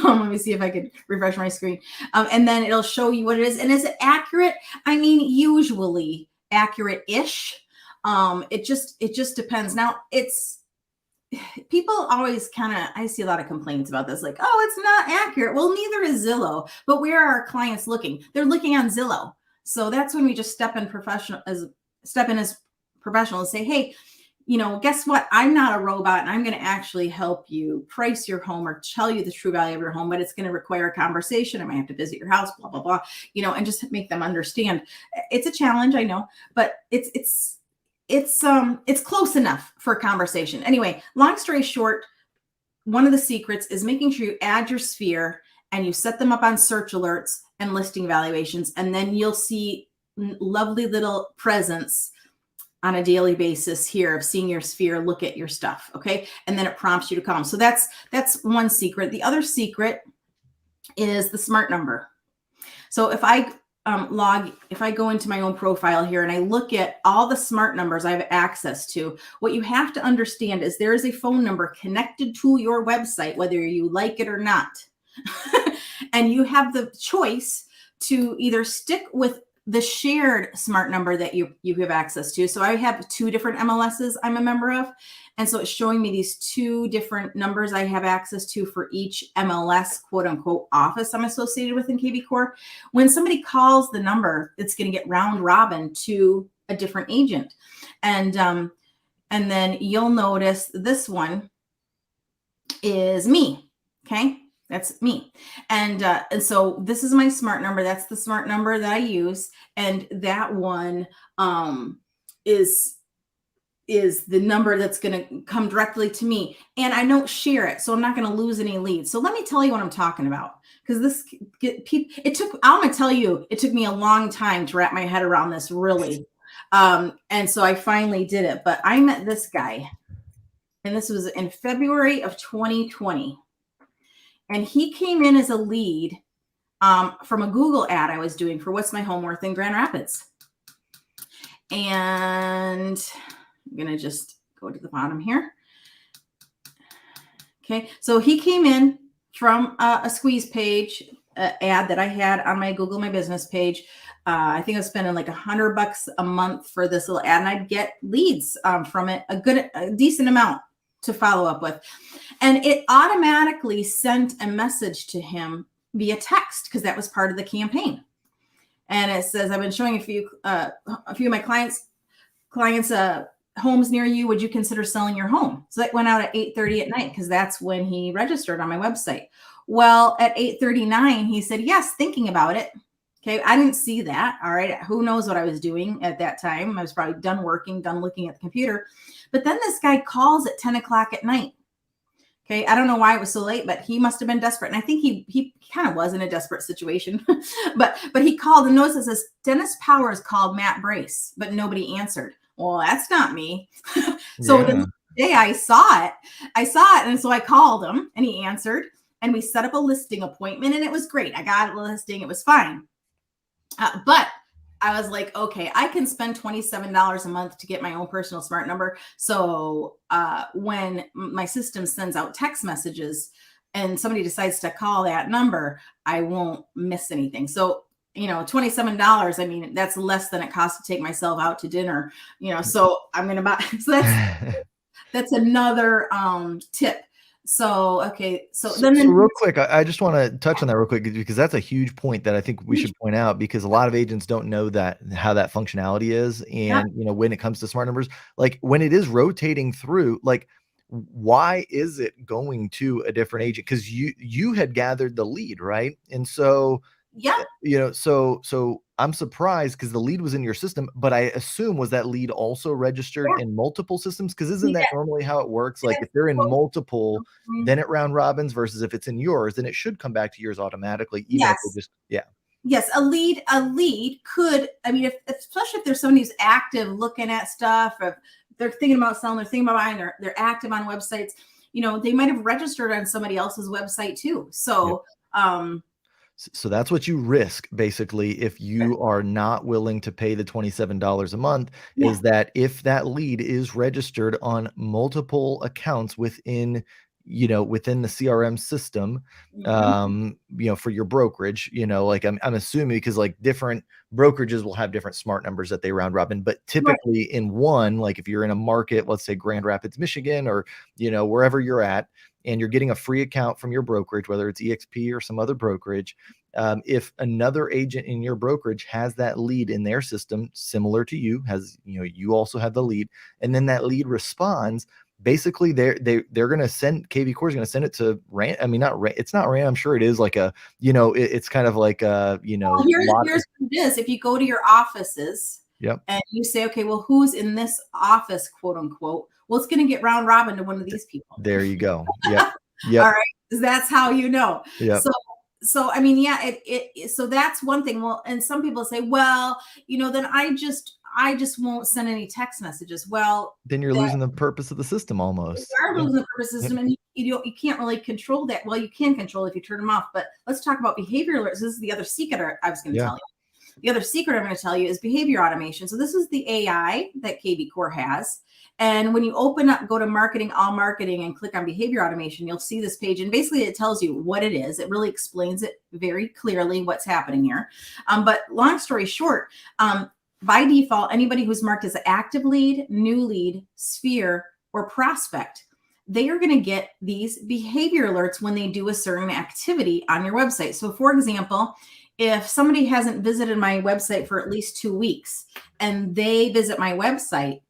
Let me see if I could refresh my screen. And then it'll show you what it is. And is it accurate? I mean, usually accurate-ish. It just depends. Now, people always I see a lot of complaints about this, like, oh, it's not accurate. Well, neither is Zillow. But where are our clients looking? They're looking on Zillow. So that's when we just step in as professional and say, hey, guess what? I'm not a robot, and I'm going to actually help you price your home or tell you the true value of your home, but it's going to require a conversation. I might have to visit your house, blah, blah, blah, and just make them understand. It's a challenge, I know, but it's close enough for a conversation. Anyway, long story short, one of the secrets is making sure you add your sphere and you set them up on search alerts and listing valuations, and then you'll see lovely little presence on a daily basis here of seeing your sphere, look at your stuff. Okay. And then it prompts you to come. So that's one secret. The other secret is the smart number. So if I go into my own profile here and I look at all the smart numbers I have access to, what you have to understand is there is a phone number connected to your website, whether you like it or not. And you have the choice to either stick with the shared smart number that you have access to. So I have 2 different MLSs I'm a member of. And so it's showing me these 2 different numbers I have access to for each MLS, quote unquote, office I'm associated with in kvCORE. When somebody calls the number, it's going to get round robin to a different agent. And then you'll notice this one is me. Okay. That's me. And so this is my smart number. That's the smart number that I use. And that one is the number that's going to come directly to me. And I don't share it, so I'm not going to lose any leads. So let me tell you what I'm talking about. Because I'm going to tell you, it took me a long time to wrap my head around this, really. And so I finally did it. But I met this guy, and this was in February of 2020. And he came in as a lead from a Google ad I was doing for What's My Home Worth in Grand Rapids. And I'm going to just go to the bottom here. Okay, so he came in from a squeeze page ad that I had on my Google My Business page. I think I was spending like $100 a month for this little ad, and I'd get leads from it, a decent amount to follow up with. And it automatically sent a message to him via text because that was part of the campaign. and it says, I've been showing a few of my clients homes near you. Would you consider selling your home? So that went out at 8:30 at night, because that's when he registered on my website. Well, at 8:39, he said, yes, thinking about it. Okay, I didn't see that. All right, who knows what I was doing at that time? I was probably done working, done looking at the computer. But then this guy calls at 10 o'clock at night. Okay, I don't know why it was so late, but he must have been desperate. And I think he kind of was in a desperate situation. but he called, and notice it says, Dennis Powers called Matt Brace, but nobody answered. Well, that's not me. So the next day I saw it. And so I called him, and he answered, and we set up a listing appointment, and it was great. I got a listing. It was fine. But I was like, okay, I can spend $27 a month to get my own personal smart number. So when my system sends out text messages and somebody decides to call that number, I won't miss anything. So, $27, I mean, that's less than it costs to take myself out to dinner, so I'm going to buy. So that's another tip. So, okay. So real quick, I just want to touch on that real quick, because that's a huge point that I think we should point out, because a lot of agents don't know how that functionality is. And, when it comes to smart numbers, like when it is rotating through, like, why is it going to a different agent? Because you had gathered the lead, right? And so, so I'm surprised, because the lead was in your system, but I assume, was that lead also registered in multiple systems? Because isn't that normally how it works? Like if they're in multiple, then it round robins, versus if it's in yours, then it should come back to yours automatically, even if they just, Yes, a lead could, I mean, especially if there's somebody who's active looking at stuff, if they're thinking about selling, they're thinking about buying, they're active on websites, they might have registered on somebody else's website too. So, So that's what you risk, basically, if you are not willing to pay the $27 a month, is that if that lead is registered on multiple accounts within the CRM system, for your brokerage, like I'm assuming, because like different brokerages will have different smart numbers that they round robin, but typically in one, like if you're in a market, let's say Grand Rapids, Michigan, or, wherever you're at, and you're getting a free account from your brokerage, whether it's EXP or some other brokerage, if another agent in your brokerage has that lead in their system, similar to you, you also have the lead, and then that lead responds, basically they're going to send, kvCORE is going to send it to it's not random. I'm sure it is like a, it's kind of like a, well, here's what it is. If you go to your offices, and you say, okay, well, who's in this office, quote unquote, well, it's going to get round robin to one of these people. There you go. All right. That's how Yeah. So I mean, so that's one thing. Well, and some people say, well, then I just won't send any text messages. Well, then you're losing the purpose of the system almost. You are losing the purpose of the system, and you can't really control that. Well, you can control it if you turn them off. But let's talk about behavior alerts. This is the other secret I was going to tell you. The other secret I'm going to tell you is behavior automation. So this is the AI that kvCORE has. And when you go to marketing, all marketing, and click on behavior automation, you'll see this page. And basically it tells you what it is. It really explains it very clearly what's happening here. But long story short, by default, anybody who's marked as an active lead, new lead, sphere, or prospect, they are going to get these behavior alerts when they do a certain activity on your website. So for example, if somebody hasn't visited my website for at least 2 weeks and they visit my website,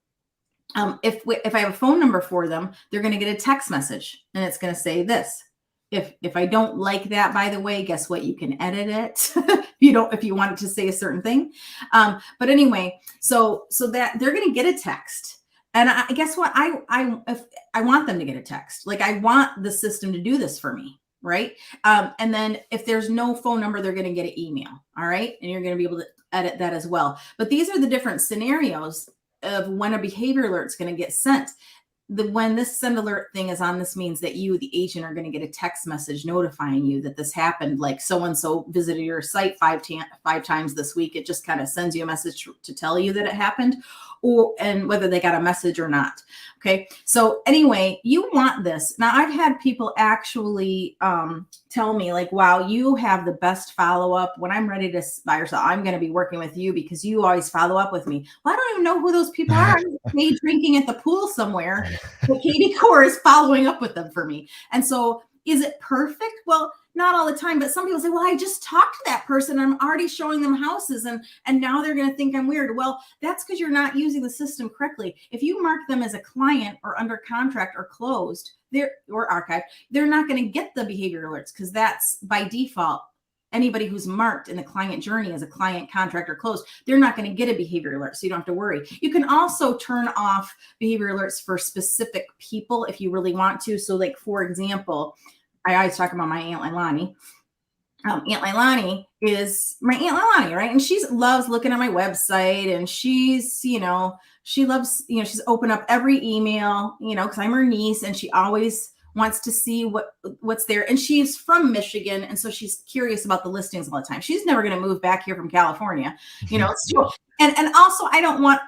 if I have a phone number for them, they're going to get a text message, and it's going to say this. If I don't like that, by the way, guess what? You can edit it. if you want it to say a certain thing. But anyway, so that they're going to get a text. And guess what? If I want them to get a text, like I want the system to do this for me. Right. And then if there's no phone number, they're going to get an email. All right. And you're going to be able to edit that as well. But these are the different scenarios of when a behavior alert is going to get sent. When this send alert thing is on, this means that you, the agent, are going to get a text message notifying you that this happened. Like so-and-so visited your site five times this week. It just kind of sends you a message to tell you that it happened, and whether they got a message or not. Okay. So anyway, you want this. Now I've had people actually tell me like, wow, you have the best follow-up. When I'm ready to buy or sell, I'm going to be working with you because you always follow up with me. Well, I don't even know who those people are. I'm drinking at the pool somewhere, but kvCORE is following up with them for me. And so Is it perfect? Well, not all the time, but some people say, well, I just talked to that person. I'm already showing them houses and now they're going to think I'm weird. Well, that's because you're not using the system correctly. If you mark them as a client or under contract or closed, or archived, they're not going to get the behavior alerts because that's by default. Anybody who's marked in the client journey as a client, contract, or closed, they're not going to get a behavior alert. So you don't have to worry. You can also turn off behavior alerts for specific people if you really want to. So like, for example, I always talk about my Aunt Leilani. Aunt Leilani is my Aunt Leilani, right? And she loves looking at my website, and she's, she loves, she's open up every email, because I'm her niece, and she always wants to see what's there. And she's from Michigan, and so she's curious about the listings all the time. She's never going to move back here from California, so, and also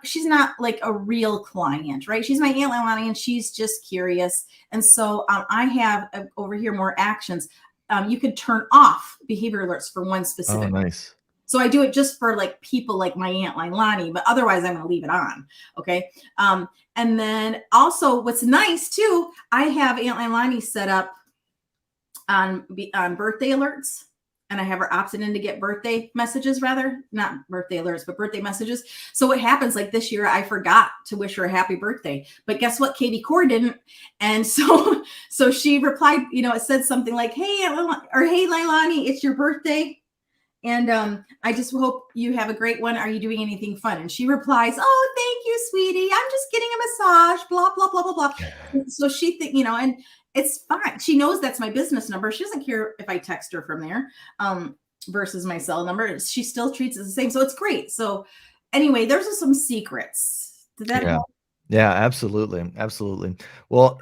she's not like a real client, right? She's my Aunt Leilani, and she's just curious. And so I have over here more actions. You could turn off behavior alerts for one specific. Oh, nice. So I do it just for like people like my Aunt Leilani, but otherwise I'm going to leave it on. Okay. And then also what's nice too, I have Aunt Leilani set up on birthday alerts, and I have her opted in to get birthday messages, not birthday alerts, but birthday messages. So what happens, like this year, I forgot to wish her a happy birthday, but guess what? kvCORE didn't. And so she replied, it said something like, hey, hey, Leilani, it's your birthday. And I just hope you have a great one. Are you doing anything fun? And she replies, oh, thank you, sweetie. I'm just getting a massage, blah, blah, blah, blah, blah. So she and it's fine. She knows that's my business number. She doesn't care if I text her from there versus my cell number. She still treats it the same. So it's great. So anyway, there's some secrets. Did that help? Yeah, absolutely. Absolutely. Well,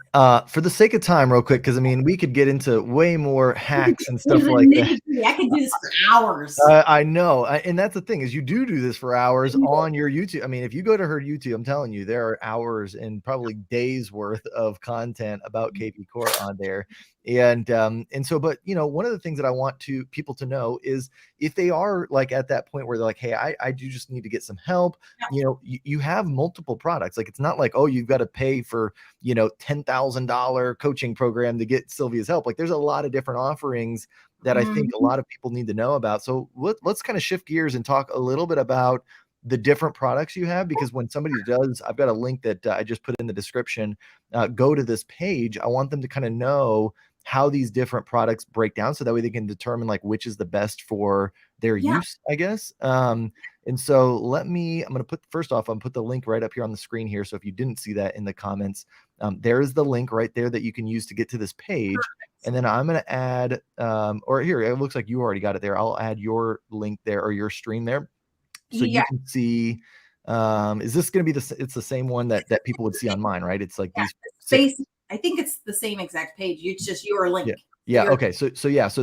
for the sake of time, real quick, because I mean, we could get into way more hacks and stuff like that. I could do this for hours. I know. And that's the thing is you do this for hours on your YouTube. I mean, if you go to her YouTube, I'm telling you, there are hours and probably days worth of content about kvCORE on there. And so, but one of the things that I want people to know is if they are like at that point where they're like, hey, I do just need to get some help. You have multiple products. Like, it's not like, oh, you've got to pay for, $10,000 coaching program to get Sylvia's help. Like, there's a lot of different offerings that I think a lot of people need to know about. So let's kind of shift gears and talk a little bit about the different products you have, because when somebody does, I've got a link that I just put in the description, go to this page. I want them to kind of know how these different products break down, so that way they can determine like which is the best for their use, I guess. And so I'm going to put the link right up here on the screen here. So if you didn't see that in the comments, there's the link right there that you can use to get to this page. And then I'm going to add, or here, it looks like you already got it there. I'll add your link there, or your stream there. So you can see, is this going to be it's the same one that people would see on mine, right? It's like these. I think it's the same exact page. It's just your link. Yeah. Okay. So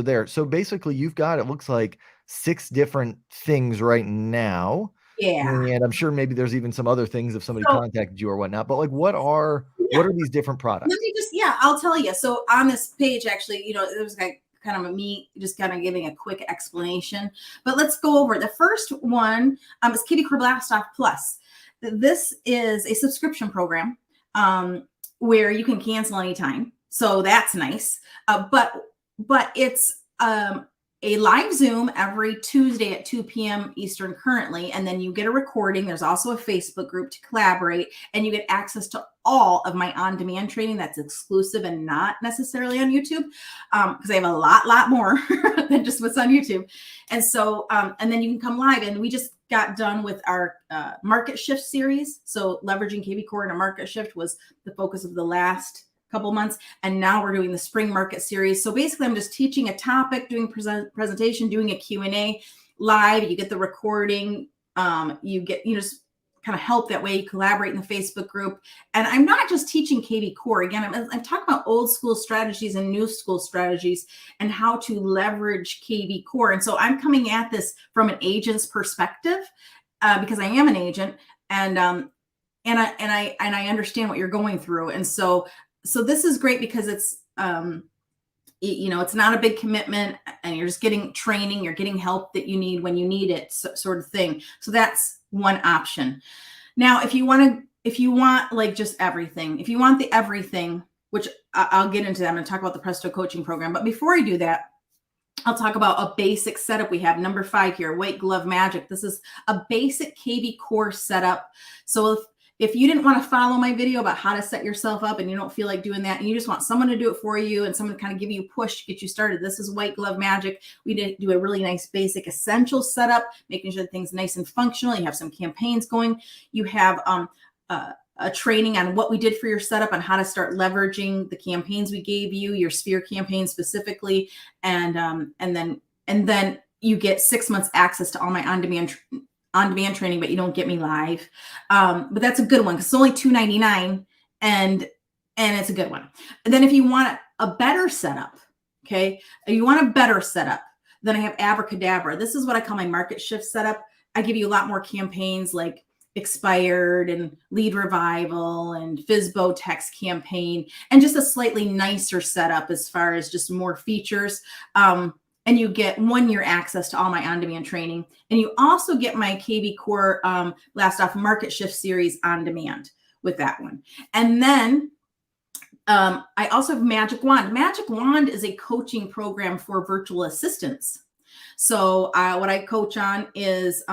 there. So basically you've got, it looks like 6 different things right now. Yeah. And I'm sure maybe there's even some other things if somebody contacted you or whatnot, but like, what are these different products? Let me I'll tell you. So on this page, actually, there was like kind of me just kind of giving a quick explanation, but let's go over it. The first one is Krablastoff Plus. This is a subscription program where you can cancel anytime. So that's nice. But it's a live Zoom every Tuesday at 2 p.m. Eastern currently. And then you get a recording. There's also a Facebook group to collaborate, and you get access to all of my on-demand training that's exclusive and not necessarily on YouTube. Because I have a lot more than just what's on YouTube. And so, and then you can come live, and we just got done with our market shift series. So leveraging kvCORE in a market shift was the focus of the last couple months. And now we're doing the spring market series. So basically I'm just teaching a topic, doing presentation, doing a Q&A live. You get the recording, you get, just kind of help that way, you collaborate in the Facebook group. And I'm not just teaching kvCORE. Again, I'm talking about old school strategies and new school strategies and how to leverage kvCORE. And so I'm coming at this from an agent's perspective because I am an agent, and I understand what you're going through. And so this is great because it's, it's not a big commitment, and you're just getting training, you're getting help that you need when you need it, sort of thing. So that's one option. Now, if you want like just everything, if you want the everything, which I'll get into that. I'm going to talk about the Presto coaching program. But before I do that, I'll talk about a basic setup we have. Number 5 here, white glove magic. This is a basic kvCORE setup. So if you didn't want to follow my video about how to set yourself up and you don't feel like doing that and you just want someone to do it for you and someone to kind of give you a push to get you started, this is white glove magic. We did do a really nice basic essential setup, making sure things nice and functional. You have some campaigns going. You have a training on what we did for your setup, on how to start leveraging the campaigns we gave you, your Sphere campaign specifically, and then you get 6 months access to all my on-demand training, but you don't get me live. But that's a good one because it's only $2.99, and it's a good one. And then if you want a better setup, okay, if you want a better setup, then I have Abracadabra. This is what I call my market shift setup. I give you a lot more campaigns like Expired and Lead Revival and FSBO text campaign, and just a slightly nicer setup as far as just more features. And you get 1 year access to all my on-demand training. And you also get my kvCORE Blastoff Market Shift series on demand with that one. And then I also have Magic Wand. Magic Wand is a coaching program for virtual assistants. So what I coach on is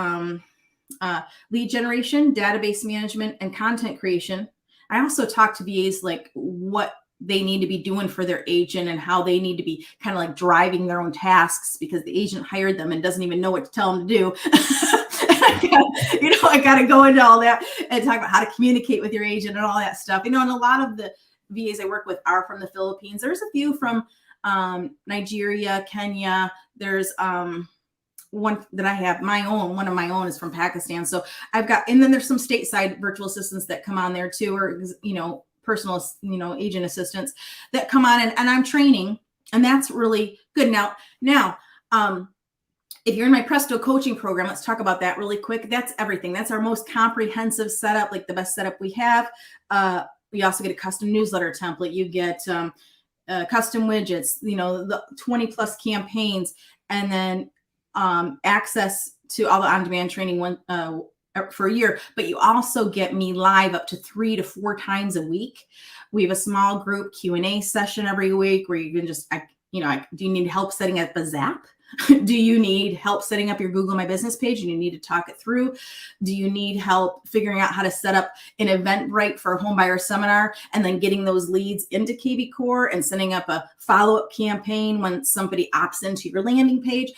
lead generation, database management, and content creation. I also talk to VAs like what they need to be doing for their agent and how they need to be kind of like driving their own tasks because the agent hired them and doesn't even know what to tell them to do. I got to go into all that and talk about how to communicate with your agent and all that stuff. And a lot of the VAs I work with are from the Philippines. There's a few from Nigeria, Kenya. There's one that I have, one of my own is from Pakistan. So I've got, and then there's some stateside virtual assistants that come on there too, or, personal, agent assistants that come on and I'm training, and that's really good. Now, if you're in my Presto coaching program, let's talk about that really quick. That's everything. That's our most comprehensive setup, like the best setup we have. We also get a custom newsletter template. You get custom widgets, the 20 plus campaigns, and then access to all the on-demand training for a year. But you also get me live up to 3 to 4 times a week. We have a small group Q&A session every week where you can just, do you need help setting up a Zap? Do you need help setting up your Google My Business page and you need to talk it through? Do you need help figuring out how to set up an Eventbrite for a home buyer seminar and then getting those leads into kvCORE and sending up a follow-up campaign when somebody opts into your landing page?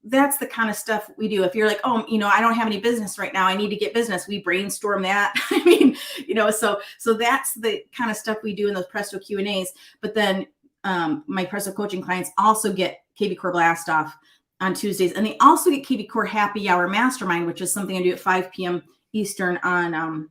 That's the kind of stuff we do. If you're like, I don't have any business right now, I need to get business, we brainstorm that. So that's the kind of stuff we do in those Presto Q&As. But then my Presto coaching clients also get kvCORE Blastoff on Tuesdays, and they also get kvCORE Happy Hour Mastermind, which is something I do at 5 p.m. Eastern on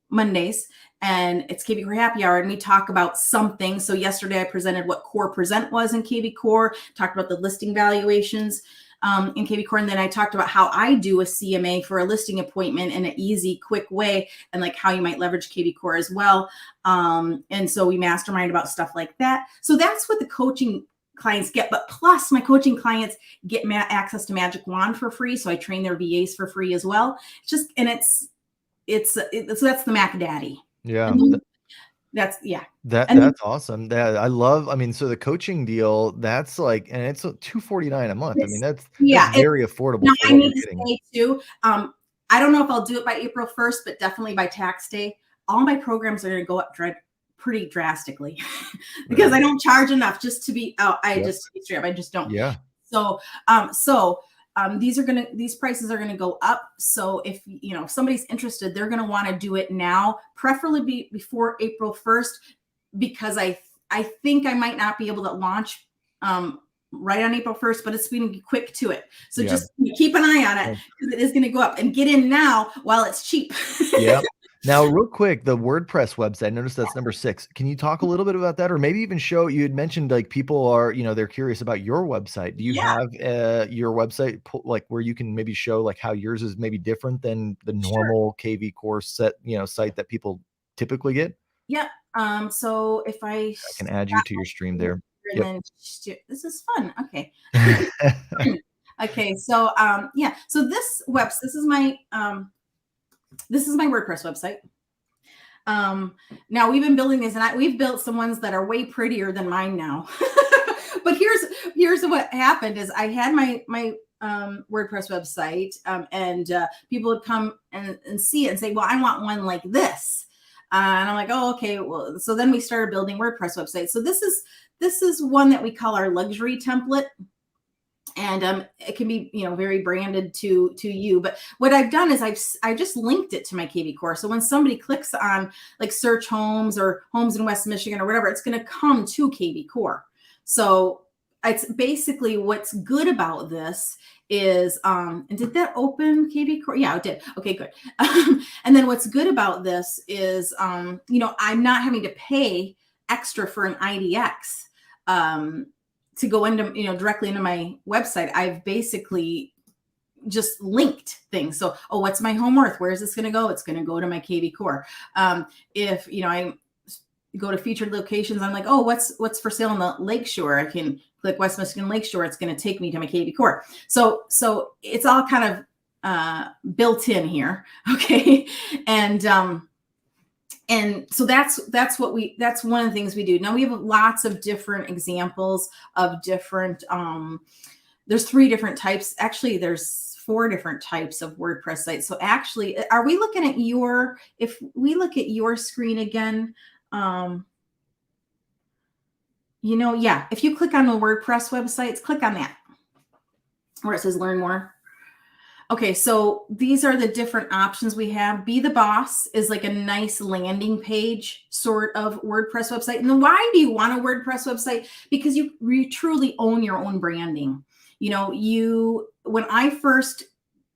Mondays, and it's kvCORE Happy Hour, and we talk about something. So yesterday I presented what Core Present was in kvCORE, talked about the listing valuations in kvCORE, and then I talked about how I do a CMA for a listing appointment in an easy, quick way, and like how you might leverage kvCORE as well. And so we mastermind about stuff like that. So that's what the coaching clients get, but plus my coaching clients get access to Magic Wand for free. So I train their VAs for free as well. So that's the Mac Daddy. Yeah. That's awesome. So the coaching deal, that's like, and it's $249 a month. That's very affordable. Now I need to say too, I don't know if I'll do it by April 1st, but definitely by tax day, all my programs are going to go up pretty drastically because I don't charge enough just to be just to be straight up. I just don't. Yeah. So these prices are going to go up. So if somebody's interested, they're going to want to do it now, preferably before April 1st, because I think I might not be able to launch right on April 1st, but it's going to be quick to it. So just keep an eye on it because it is going to go up, and get in now while it's cheap. Yeah. Now, real quick, the WordPress website, I noticed that's number 6. Can you talk a little bit about that? Or maybe even show, you had mentioned like people are, they're curious about your website. Do you have your website like where you can maybe show like how yours is maybe different than the normal kvCORE site that people typically get? Yep. So if I can add you to your stream there. Then this is fun. Okay. Okay. So so this is my WordPress website. Now we've been building these, and we've built some ones that are way prettier than mine now. But here's what happened: is I had my WordPress website, and people would come and see it and say, "Well, I want one like this." And I'm like, "Oh, okay." Well, so then we started building WordPress websites. So this is one that we call our luxury template. And it can be, very branded to you. But what I've done is I just linked it to my kvCORE. So when somebody clicks on like search homes or homes in West Michigan or whatever, it's going to come to kvCORE. So it's basically, what's good about this is, and did that open kvCORE? Yeah, it did. Okay, good. And then what's good about this is, I'm not having to pay extra for an IDX. To go into, directly into my website. I've basically just linked things. So, what's my home worth? Where is this going to go? It's going to go to my kvCORE. If, I go to featured locations, I'm like, what's for sale on the Lakeshore? I can click West Michigan Lakeshore. It's going to take me to my kvCORE. So it's all kind of built in here. Okay. And so that's one of the things we do. Now we have lots of different examples of different, there's 3 different types. Actually, there's 4 different types of WordPress sites. So actually, are we looking at if we look at your screen again, yeah, if you click on the WordPress websites, click on that where it says learn more. Okay, so these are the different options we have. Be the Boss is like a nice landing page sort of WordPress website. And then why do you want a WordPress website? Because you truly own your own branding. When I first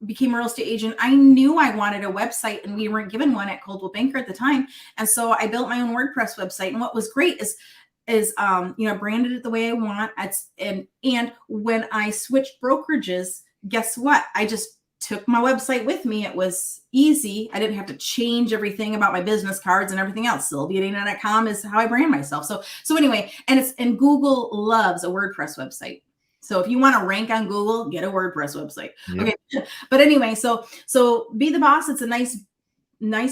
became a real estate agent, I knew I wanted a website, and we weren't given one at Coldwell Banker at the time. And so I built my own WordPress website. And what was great is branded it the way I want. And when I switched brokerages, guess what? I just took my website with me. It was easy. I didn't have to change everything about my business cards and everything else. SylviaDana.com is how I brand myself. So anyway, and Google loves a WordPress website. So if you want to rank on Google, get a WordPress website. Yep. Okay. But anyway, so Be the Boss. It's a nice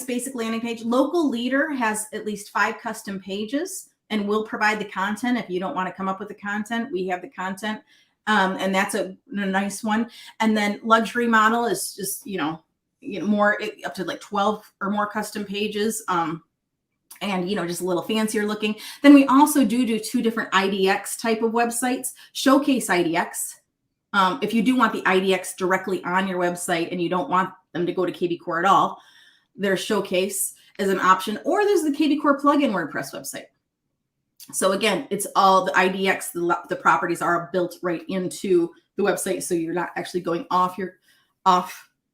basic landing page. Local Leader has at least 5 custom pages, and we'll provide the content. If you don't want to come up with the content, we have the content. And that's a nice one. And then Luxury Model is just, more up to like 12 or more custom pages. And, just a little fancier looking. Then we also do 2 different IDX type of websites. Showcase IDX. If you do want the IDX directly on your website and you don't want them to go to kvCORE at all, there's Showcase as an option, or there's the kvCORE plugin WordPress website. So again, it's all the IDX, the properties are built right into the website. So you're not actually going off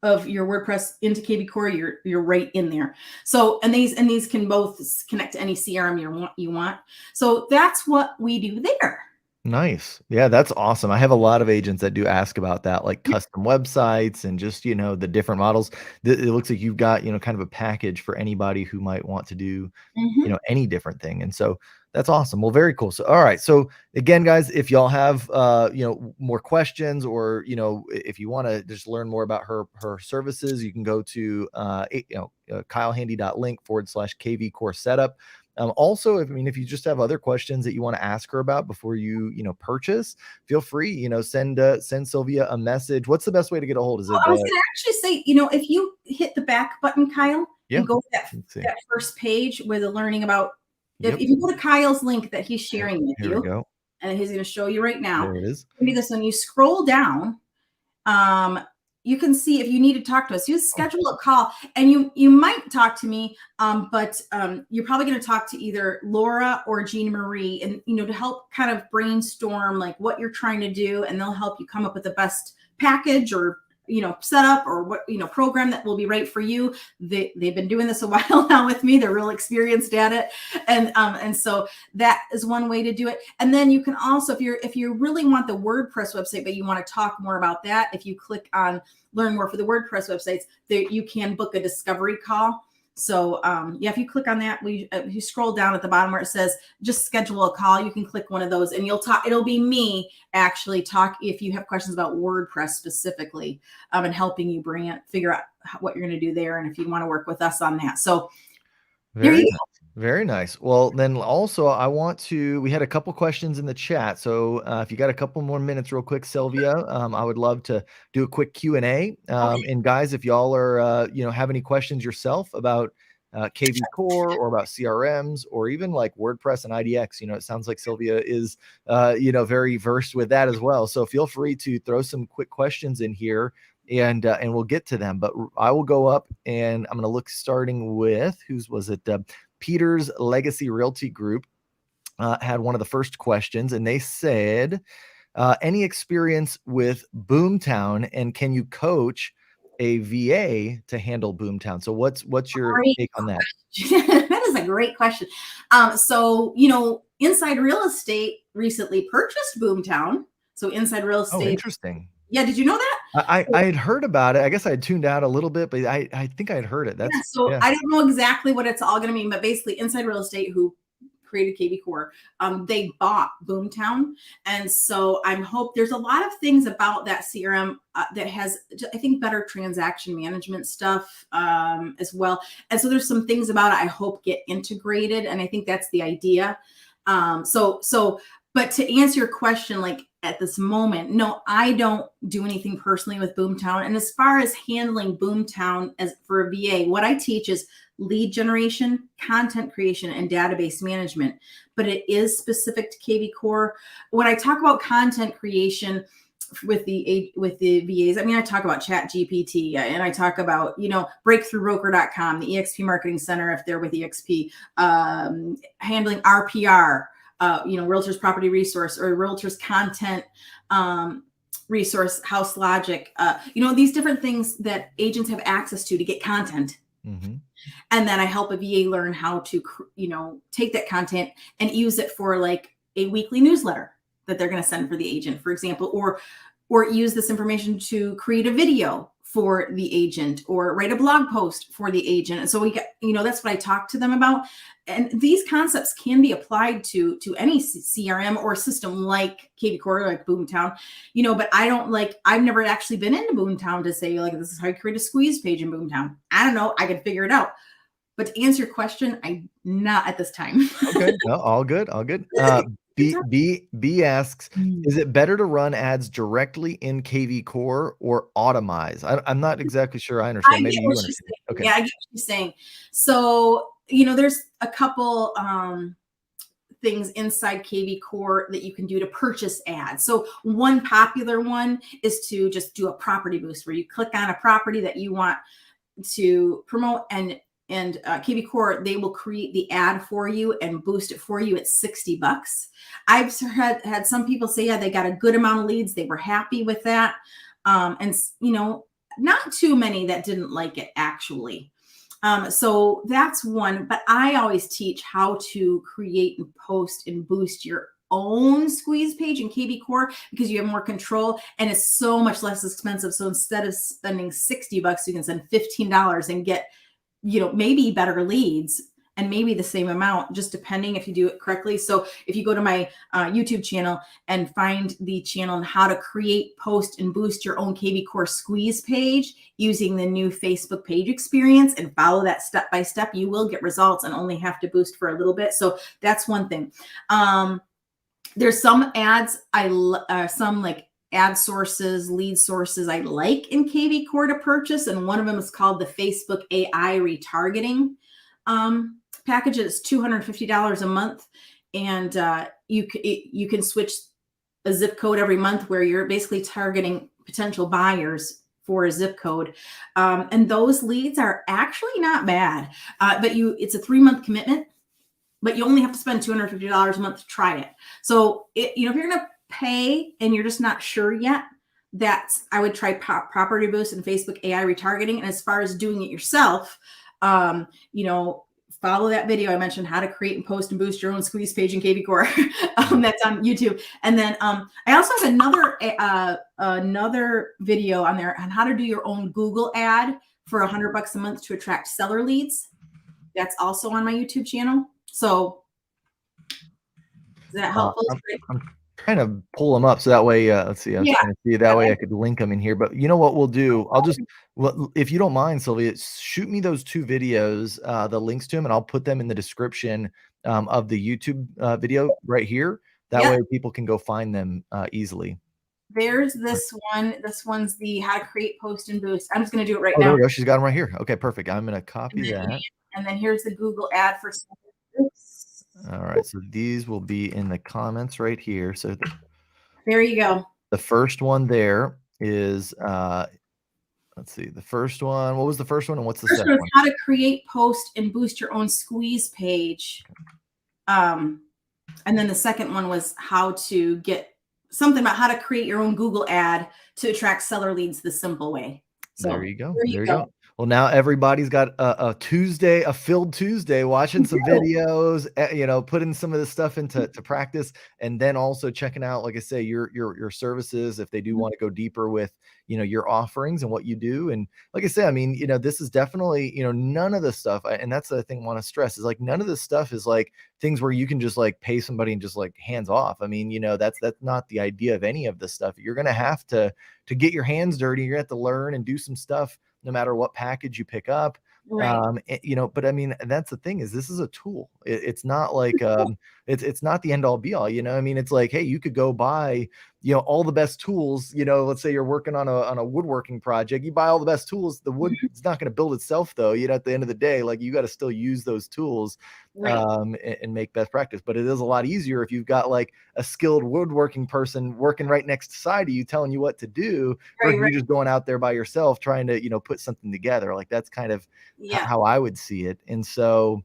of your WordPress into kvCORE, you're right in there. So, and these can both connect to any CRM you want. So that's what we do there. Nice. Yeah, that's awesome. I have a lot of agents that do ask about that, like custom websites and just, the different models. It looks like you've got, kind of a package for anybody who might want to do, any different thing. And so that's awesome. Well, very cool. So, all right. So again, guys, if y'all have, more questions, or, if you want to just learn more about her services, you can go to, kylehandy.link/kvCORE setup. Also, if you just have other questions that you want to ask her about before you, purchase, feel free, send Sylvia a message. What's the best way to get a hold? Is it? I was going to actually say, if you hit the back button, Kyle, and go to that first page where the learning about, if you go to Kyle's link that he's sharing with you, we go. And he's going to show you right now. There it is. Maybe this one, you scroll down, you can see if you need to talk to us, you schedule a call, and you might talk to me, but you're probably going to talk to either Laura or Jean Marie, and to help kind of brainstorm like what you're trying to do, and they'll help you come up with the best package or setup or what program that will be right for you. They've been doing this a while now with me. They're real experienced at it, and so that is one way to do it. And then you can also, if you really want the WordPress website, but you want to talk more about that, if you click on learn more for the WordPress websites, you can book a discovery call. So if you click on that, if you scroll down at the bottom where it says just schedule a call, you can click one of those, and it'll be me actually talk if you have questions about WordPress specifically, and helping you figure out what you're going to do there, and if you want to work with us on that. So There Very you nice. Very nice. Well, then also we had a couple questions in the chat. So if you got a couple more minutes real quick, Sylvia, I would love to do a quick Q&A. go. Okay. And guys, if y'all are, have any questions yourself about kvCORE or about CRMs or even like WordPress and IDX, it sounds like Sylvia is, very versed with that as well. So feel free to throw some quick questions in here and we'll get to them. But I will go up and I'm going to look starting with Peter's Legacy Realty Group had one of the first questions, and they said, any experience with Boomtown, and can you coach a VA to handle Boomtown? So what's your Great take on that? That is a great question. So, Inside Real Estate recently purchased Boomtown. So Inside Real Oh, Estate. interesting. Yeah, did you know that? I had heard about it. I guess I had tuned out a little bit, but I think I had heard it. Yeah, That's so yeah. I don't know exactly what it's all going to mean, but basically Inside Real Estate, who created kvCORE, they bought Boomtown. And so there's a lot of things about that CRM that has, I think, better transaction management stuff as well. And so there's some things about it I hope get integrated. And I think that's the idea. But to answer your question, like at this moment, no, I don't do anything personally with Boomtown. And as far as handling Boomtown as for a VA, what I teach is lead generation, content creation, and database management. But it is specific to kvCORE. When I talk about content creation with the VAs, I mean, I talk about Chat GPT and I talk about, breakthroughbroker.com, the EXP Marketing Center, if they're with EXP, handling RPR, Realtors Property Resource or Realtors Content Resource, House Logic, these different things that agents have access to get content. Mm-hmm. And then I help a VA learn how to, take that content and use it for like a weekly newsletter that they're going to send for the agent, for example, or use this information to create a video for the agent or write a blog post for the agent. And so we get, that's what I talk to them about. And these concepts can be applied to any CRM or system like kvCORE, like Boomtown, but I've never actually been into Boomtown to say, like, this is how you create a squeeze page in Boomtown. I don't know. I could figure it out. But to answer your question, I'm not at this time. Okay. No, all good. All good. B asks, is it better to run ads directly in kvCORE or automize? I'm not exactly sure I understand. Maybe you understand. Okay. Yeah, I get what you're saying. So, there's a couple things inside kvCORE that you can do to purchase ads. So one popular one is to just do a property boost where you click on a property that you want to promote and kvCORE, they will create the ad for you and boost it for you at $60. I've had some people say, yeah, they got a good amount of leads. They were happy with that. And not too many that didn't like it actually. So that's one, but I always teach how to create and post and boost your own squeeze page in kvCORE because you have more control and it's so much less expensive. So instead of spending $60, you can spend $15 and get, maybe better leads and maybe the same amount, just depending if you do it correctly. So if you go to my YouTube channel and find the channel on how to create, post, and boost your own kvCORE squeeze page using the new Facebook page experience and follow that step by step, you will get results and only have to boost for a little bit. So that's one thing. There's some ads, some like ad sources, lead sources I like in kvCORE to purchase. And one of them is called the Facebook AI retargeting package. It's $250 a month. And you can switch a zip code every month where you're basically targeting potential buyers for a zip code. And those leads are actually not bad, but it's a 3-month commitment, but you only have to spend $250 a month to try it. So if you're going to pay and you're just not sure yet, I would try Property Boost and Facebook AI retargeting. And as far as doing it yourself, follow that video I mentioned, how to create and post and boost your own squeeze page in kvCORE. That's on YouTube. And then I also have another video on there on how to do your own Google ad for $100 a month to attract seller leads. That's also on my YouTube channel. So is that helpful? trying to pull them up so that way, let's see, I was Yeah. trying to see that way I could link them in here. But you know what we'll do? I'll just, well, if you don't mind, Sylvia, shoot me those 2 videos, the links to them, and I'll put them in the description of the YouTube video right here. That Yep. way people can go find them easily. There's this one. This one's the how to create, post, and boost. I'm just going to do it right Oh, there now. we go. She's got them right here. Okay, perfect. I'm gonna And copy then, that. and then here's the Google ad for. Oops. All right, so these will be in the comments right here. So There you go. the first one there is let's see, the first one. What was the first one, and what's the First second one is one? how to create, post, and boost your own squeeze page. And then the second one was how to get something about how to create your own Google ad to attract seller leads the simple way. So There you go. there you There you go. go. Well, now everybody's got a Tuesday, a filled Tuesday, watching some videos, putting some of this stuff into practice, and then also checking out, like I say, your services if they do want to go deeper with, your offerings and what you do. And like I say, I mean, this is definitely, none of this stuff, and that's the thing I want to stress is like none of this stuff is like things where you can just like pay somebody and just like hands off. I mean, that's not the idea of any of this stuff. You're gonna have to get your hands dirty. You're gonna have to learn and do some stuff no matter what package you pick up. Right. But I mean, that's the thing is this is a tool. It's not like it's not the end all be all, I mean, it's like, hey, you could go buy, all the best tools, let's say you're working on a woodworking project, you buy all the best tools. The wood, it's not going to build itself though. At the end of the day, like you got to still use those tools Right. and make best practice. But it is a lot easier if you've got like a skilled woodworking person working right next side of you, telling you what to do, versus Right. you just going out there by yourself trying to, put something together. Like that's kind of Yeah. how I would see it. And so,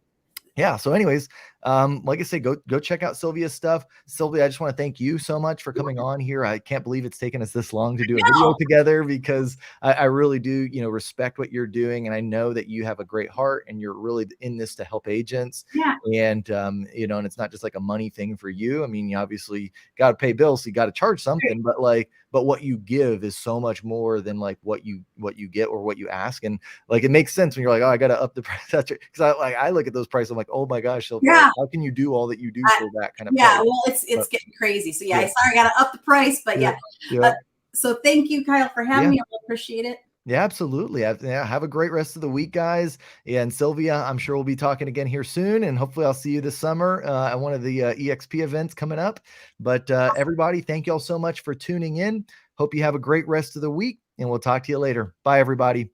yeah. So anyways, like I say, go check out Sylvia's stuff. Sylvia, I just want to thank you so much for coming on here. I can't believe it's taken us this long to do a video together because I really do, respect what you're doing. And I know that you have a great heart and you're really in this to help agents. Yeah. And, and it's not just like a money thing for you. I mean, you obviously got to pay bills, so you got to charge something, but what you give is so much more than like what you get or what you ask. And like, it makes sense when you're like, oh, I got to up the price. Because I look at those prices. I'm like, oh my gosh, Sylvia, Yeah. how can you do all that you do for that kind of yeah price? well it's getting crazy, so yeah. Sorry, I gotta up the price, but yeah. So thank you, Kyle, for having me. I appreciate it. Yeah, absolutely. Have a great rest of the week, guys. And Sylvia, I'm sure we'll be talking again here soon, and hopefully I'll see you this summer at one of the EXP events coming up. But everybody, thank you all so much for tuning in. Hope you have a great rest of the week, and we'll talk to you later. Bye, everybody.